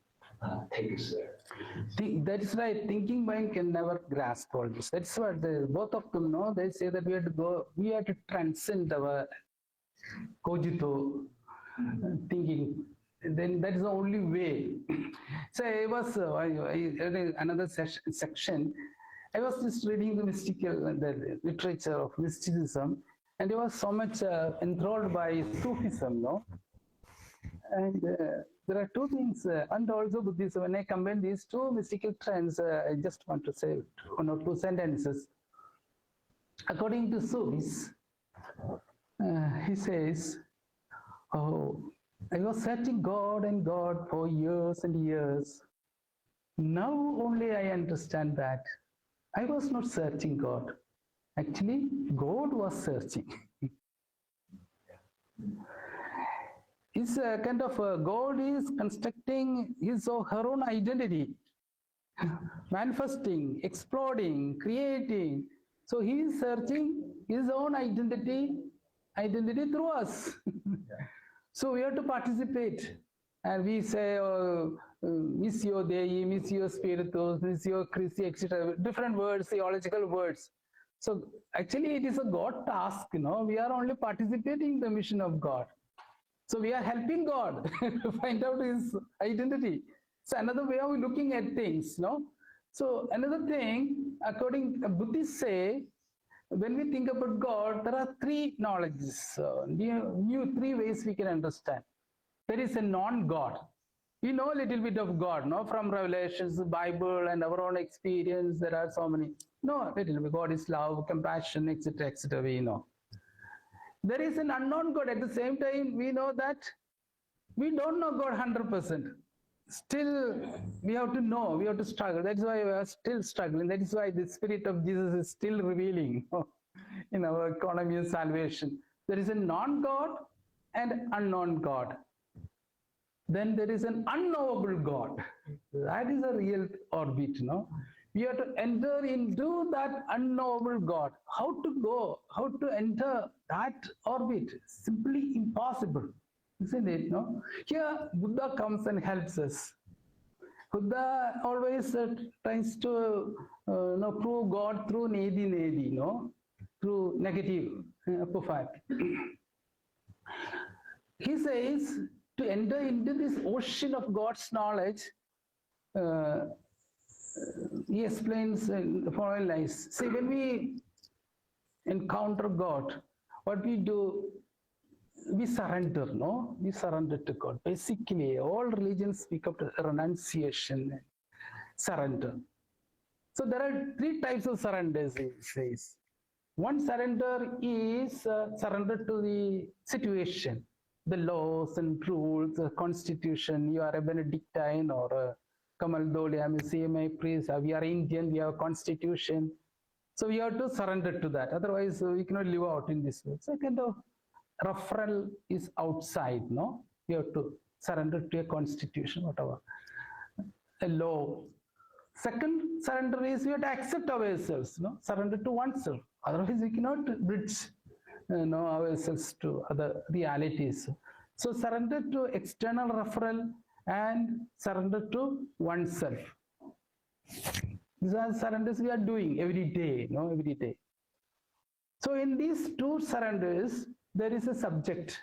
S2: take us there.
S1: That's right. Thinking mind can never grasp all this. That's what both of them know. They say that we have to transcend our cogito thinking. Then that is the only way. So I was another section. I was just reading the the literature of mysticism, and I was so much enthralled by Sufism, no? And there are two things, and also Buddhism. When I combine these two mystical trends, I just want to say one or two sentences. According to Sufis, he says, "Oh, I was searching God and God for years and years. Now only I understand that I was not searching God. Actually, God was searching." It's a kind of God is constructing his or her own identity, manifesting, exploding, creating. So he is searching his own identity through us. So we have to participate, and we say, Missio Dei, Missio Spiritus, Missio Christi, etc. Different words, theological words. So actually, it is a God task. We are only participating in the mission of God. So we are helping God to find out his identity. So another way of looking at things. So another thing, according to Buddhists say, when we think about God, there are three knowledges, new three ways we can understand. There is a non-God. We know a little bit of God, from Revelations, the Bible, and our own experience. There are so many. No, little bit. God is love, compassion, etc., etc. We know. There is an unknown God. At the same time, we know that we don't know God 100%. Still, we have to know, we have to struggle. That's why we are still struggling. That is why the Spirit of Jesus is still revealing in our economy of salvation. There is a non-God and unknown God. Then there is an unknowable God. That is a real orbit, We have to enter into that unknowable God. How to go, how to enter that orbit? Simply impossible. Isn't it? Here, Buddha comes and helps us. Buddha always tries to prove God through nedi, through negative apophyte. He says to enter into this ocean of God's knowledge, he explains in the following lines. See, when we encounter God, what we do, we surrender, We surrender to God. Basically, all religions speak of renunciation and surrender. So there are three types of surrenders, he says. One surrender is surrender to the situation, the laws and rules, the constitution. You are a Benedictine or a Kamaldoli, I'm a CMI priest, we are Indian, we have a constitution. So we have to surrender to that. Otherwise, we cannot live out in this world. So kind of referral is outside, You have to surrender to a constitution, whatever, a law. Second surrender is we have to accept ourselves, surrender to oneself. Otherwise, we cannot bridge ourselves to other realities. So surrender to external referral and surrender to oneself. These are surrenders we are doing every day, every day. So in these two surrenders, there is a subject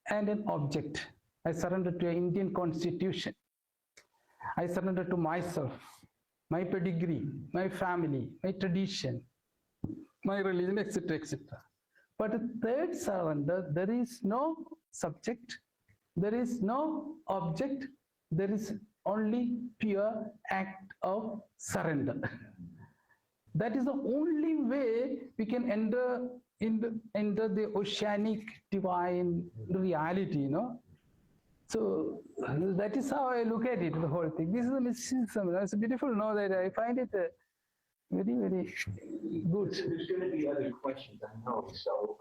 S1: and an object. I surrender to an Indian constitution. I surrender to myself, my pedigree, my family, my tradition, my religion, etc., etc. But a third surrender, there is no subject, there is no object, there is only pure act of surrender. That is the only way we can enter the oceanic divine reality, So that is how I look at it, the whole thing. This is a mysticism. It's beautiful, that I find it very, very good.
S2: There's going to be other questions, I know. So,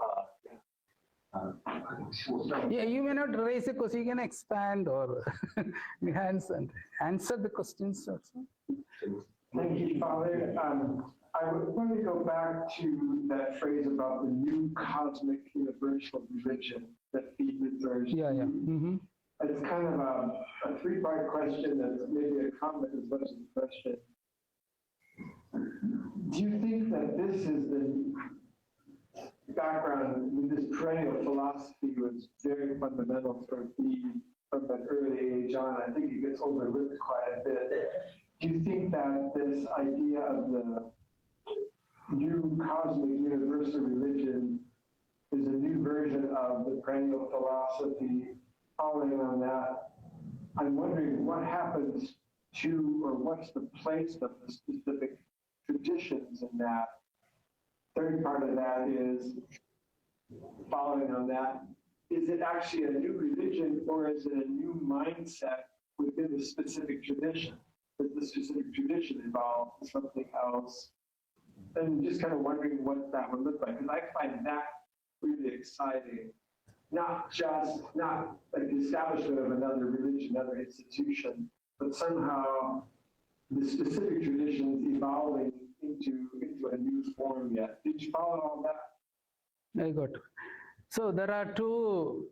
S1: yeah, you may not raise a question. You can expand or enhance and answer the questions also.
S3: Thank you, Father. I would want to go back to that phrase about the new cosmic universal religion that Pete refers to.
S1: Yeah, yeah. Mm-hmm.
S3: It's kind of a three-part question that's maybe a comment as much as a question. Do you think that this is the background with this perennial philosophy was very fundamental for Pete from an early age on? I think it gets overlooked quite a bit. Do you think that this idea of the new cosmic universal religion is a new version of the perennial philosophy? Following on that, I'm wondering what happens to, or what's the place of the specific traditions in that? Third part of that is, following on that, is it actually a new religion or is it a new mindset within the specific tradition? Does the specific tradition involve something else? And just kind of wondering what that would look like. Because I find that really exciting. Not like the establishment of another religion, another institution, but somehow the specific traditions evolving into a new form yet. Did you follow all that?
S1: I got it. So there are two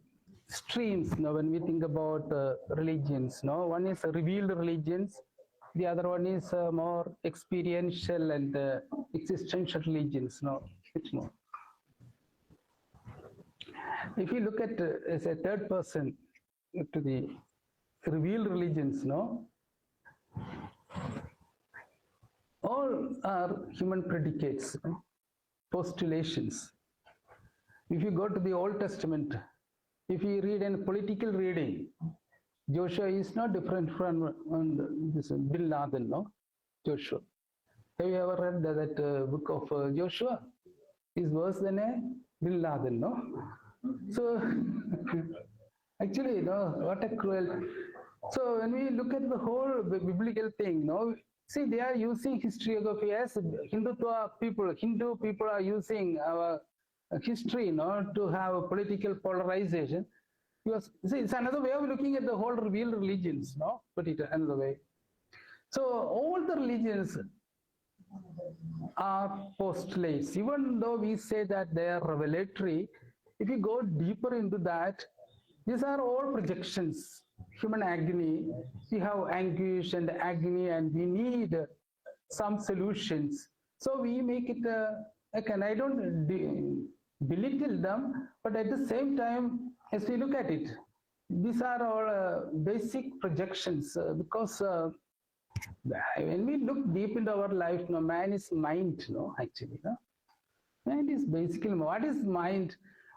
S1: streams when we think about religions. One is revealed religions, the other one is more experiential and existential religions. It's more. If you look at as a third person to the revealed religions, all are human predicates, postulations. If you go to the Old Testament, if you read in political reading, Joshua is not different from this Bin Laden, Joshua. Have you ever read that book of Joshua? Is worse than a Bin Laden, So actually, what a cruel. So when we look at the whole biblical thing, see, they are using historiography as Hindu people are using our history, to have a political polarization. Because see, it's another way of looking at the whole revealed religions, Put it another way. So all the religions are postulates, even though we say that they are revelatory. If you go deeper into that, these are all projections. Human agony, we have anguish and agony, and we need some solutions. So we make it, again, I don't belittle them, but at the same time, as we look at it, these are all basic projections because when we look deep into our life, man is mind, actually. Mind is basically, what is mind?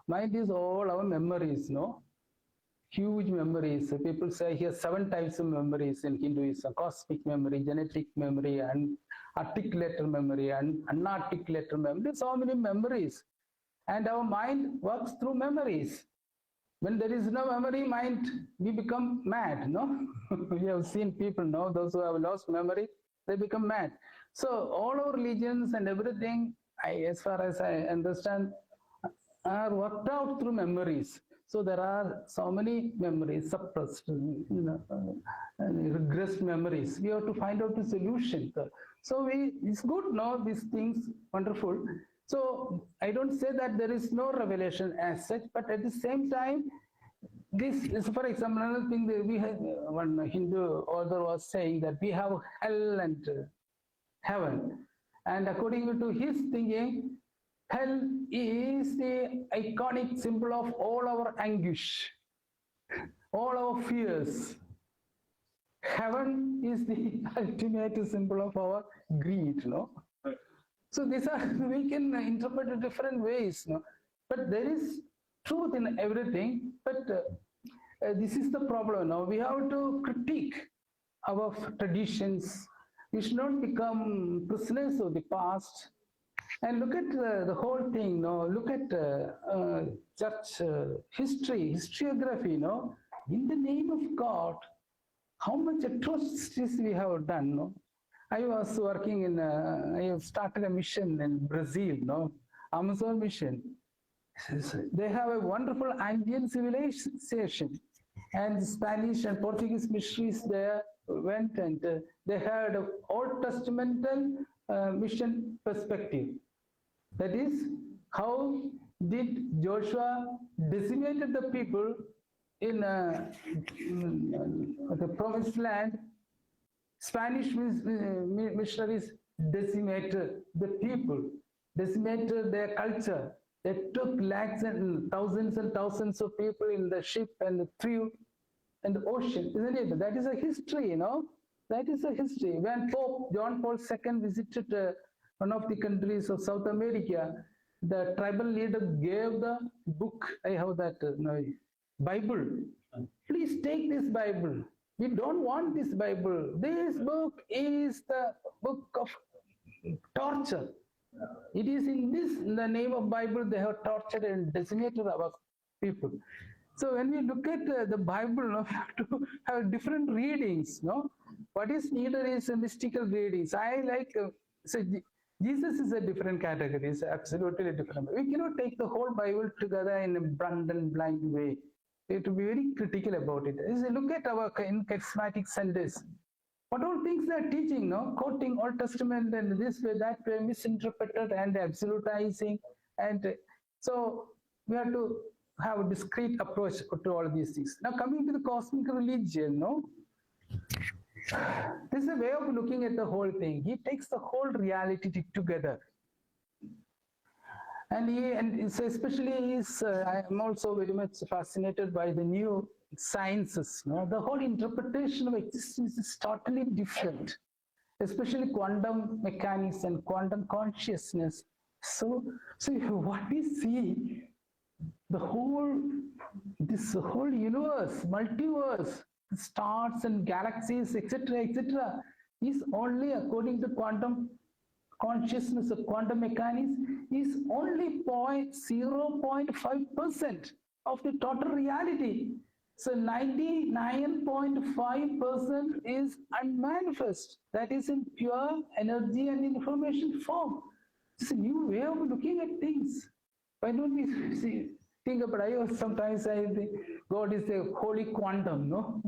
S1: Mind is all our memories, huge memories. People say here 7 types of memories in Hinduism: cosmic memory, genetic memory, and articulated memory, and unarticulated memory. So many memories. And our mind works through memories. When there is no memory, mind, we become mad, We have seen people, those who have lost memory, they become mad. So all our religions and everything, as far as I understand, are worked out through memories. So there are so many memories, suppressed, regressed memories. We have to find out the solution. So it's good, these things, wonderful. So I don't say that there is no revelation as such, but at the same time, this is, for example, another thing that we had, one Hindu author was saying that we have hell and heaven. And according to his thinking, hell is the iconic symbol of all our anguish, all our fears. Heaven is the ultimate symbol of our greed, So these are, we can interpret it different ways, But there is truth in everything, but this is the problem. We have to critique our traditions. We should not become prisoners of the past. And look at the whole thing, look at church history, historiography, in the name of God, how much atrocities we have done, I was working in, I have started a mission in Brazil, Amazon mission. They have a wonderful Andean civilization, and the Spanish and Portuguese missionaries there went, and they had Old Testamental mission perspective. That is, how did Joshua decimated the people in the promised land? Spanish missionaries decimated the people, decimated their culture. They took lakhs and thousands of people in the ship and threw in the ocean, isn't it? That is a history, you know. That is a history. When Pope John Paul II visited one of the countries of South America, the tribal leader gave the book. I have that Bible. Please take this Bible. We don't want this Bible. This book is the book of torture. It is in the name of Bible, they have tortured and decimated our people. So when we look at the Bible, we have to have different readings. No, what is needed is a mystical readings. I like so Jesus is a different category. It's absolutely different. We cannot take the whole Bible together in a blunt and blind way. We have to be very critical about it. As you look at our in charismatic centers, what all things they are teaching, no? Quoting Old Testament and this way, that way, misinterpreted and absolutizing. And so we have to have a discrete approach to all these things. Now coming to the cosmic religion, no? This is a way of looking at the whole thing. He takes the whole reality together. And so especially I am also very much fascinated by the new sciences. No? The whole interpretation of existence is totally different, especially quantum mechanics and quantum consciousness. So what we see, this whole universe, multiverse, stars and galaxies, etc., is only according to quantum consciousness of quantum mechanics is only 0.5% of the total reality. So 99.5% is unmanifest. That is in pure energy and information form. It's a new way of looking at things. Why don't we think about sometimes I think God is the holy quantum, no?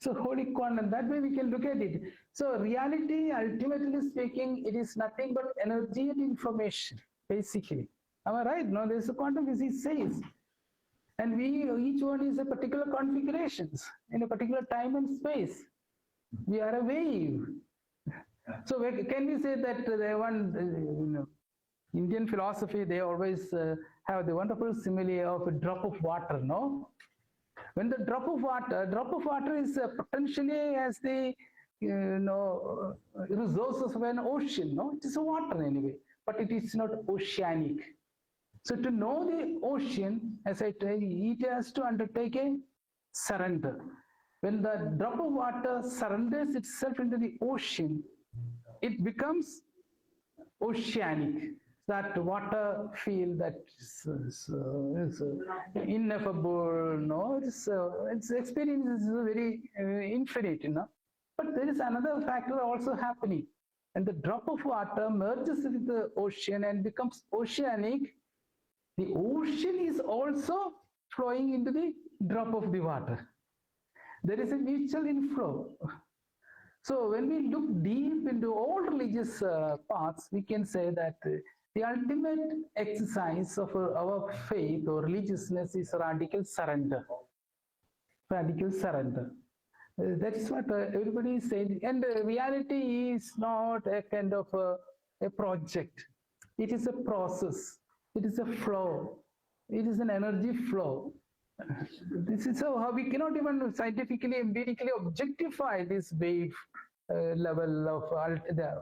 S1: So holy quantum, that way we can look at it. So reality, ultimately speaking, it is nothing but energy and information, basically. Am I right? No, there's a quantum physics says. And each one is a particular configurations in a particular time and space. We are a wave. So can we say that Indian philosophy, they always have the wonderful simile of a drop of water, no? When the drop of water is potentially as the resources of an ocean, no? It is a water anyway, but it is not oceanic. So to know the ocean, as I tell you, it has to undertake a surrender. When the drop of water surrenders itself into the ocean, it becomes oceanic. That water feel that is ineffable, no? Its experience is very infinite, you know. But there is another factor also happening. And the drop of water merges with the ocean and becomes oceanic. The ocean is also flowing into the drop of the water. There is a mutual inflow. So when we look deep into all religious paths, we can say that the ultimate exercise of our faith or religiousness is radical surrender. Radical surrender. That is what everybody is saying. And reality is not a kind of a project. It is a process. It is a flow. It is an energy flow. This is how we cannot even scientifically, empirically objectify this wave level of the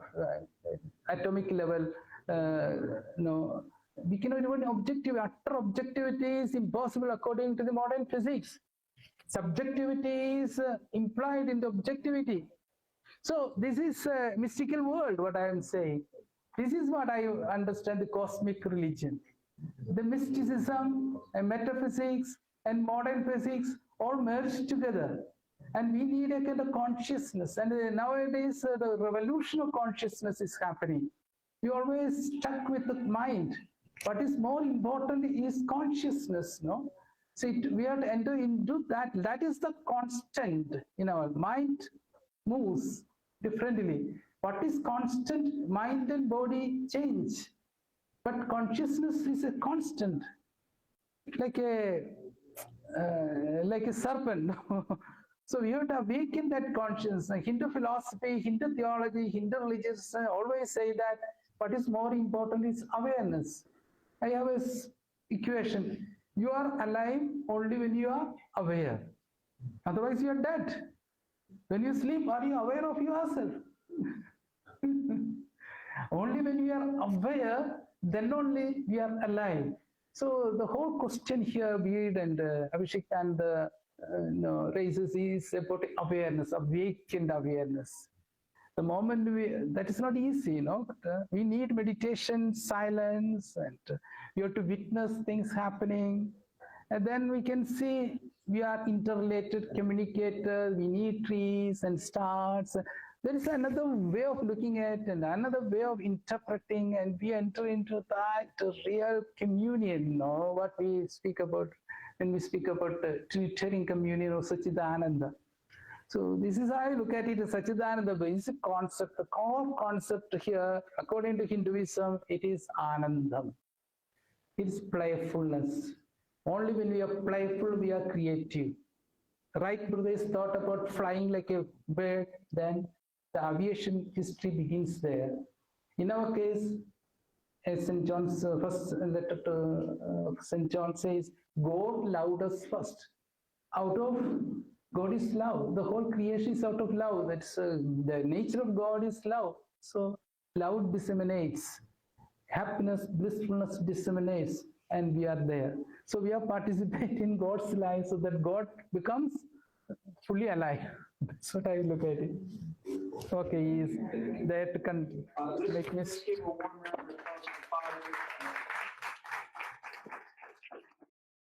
S1: atomic level. No, we cannot even utter objectivity is impossible according to the modern physics. Subjectivity is implied in the objectivity. So this is a mystical world, what I am saying. This is what I understand the cosmic religion. The mysticism and metaphysics and modern physics all merged together. And we need a kind of consciousness. And nowadays, the revolution of consciousness is happening. We always stuck with the mind. What is more important is consciousness, no? So we have to enter into that. That is the constant in our mind moves differently. What is constant? Mind and body change, but consciousness is a constant, like a serpent. So we have to awaken that conscience. Hindu philosophy, Hindu theology, Hindu religions always say that what is more important is awareness. I have a equation. You are alive only when you are aware. Otherwise, you are dead. When you sleep, are you aware of yourself? Only when we are aware, then only we are alive. So the whole question here, Veed and Abhishek and raises is about awareness, awakened awareness. The moment that is not easy, but, we need meditation, silence, and we have to witness things happening. And then we can see we are interrelated communicators, we need trees and stars. There is another way of looking at and another way of interpreting, and we enter into that real communion, what we speak about when we speak about the Trinitarian communion of Saccidananda. So this is how I look at it. Saccidananda is a concept. The core concept here, according to Hinduism, it is Anandam. It's playfulness. Only when we are playful, we are creative. Right brothers thought about flying like a bird, then the aviation history begins there. In our case, as St. John's first letter to St. John says, God loved us first. Out of God is love. The whole creation is out of love. That's the nature of God is love. So love disseminates. Happiness, blissfulness disseminates, and we are there. So we are participating in God's life so that God becomes fully alive. That's what I look at it. Okay, he is there to make me.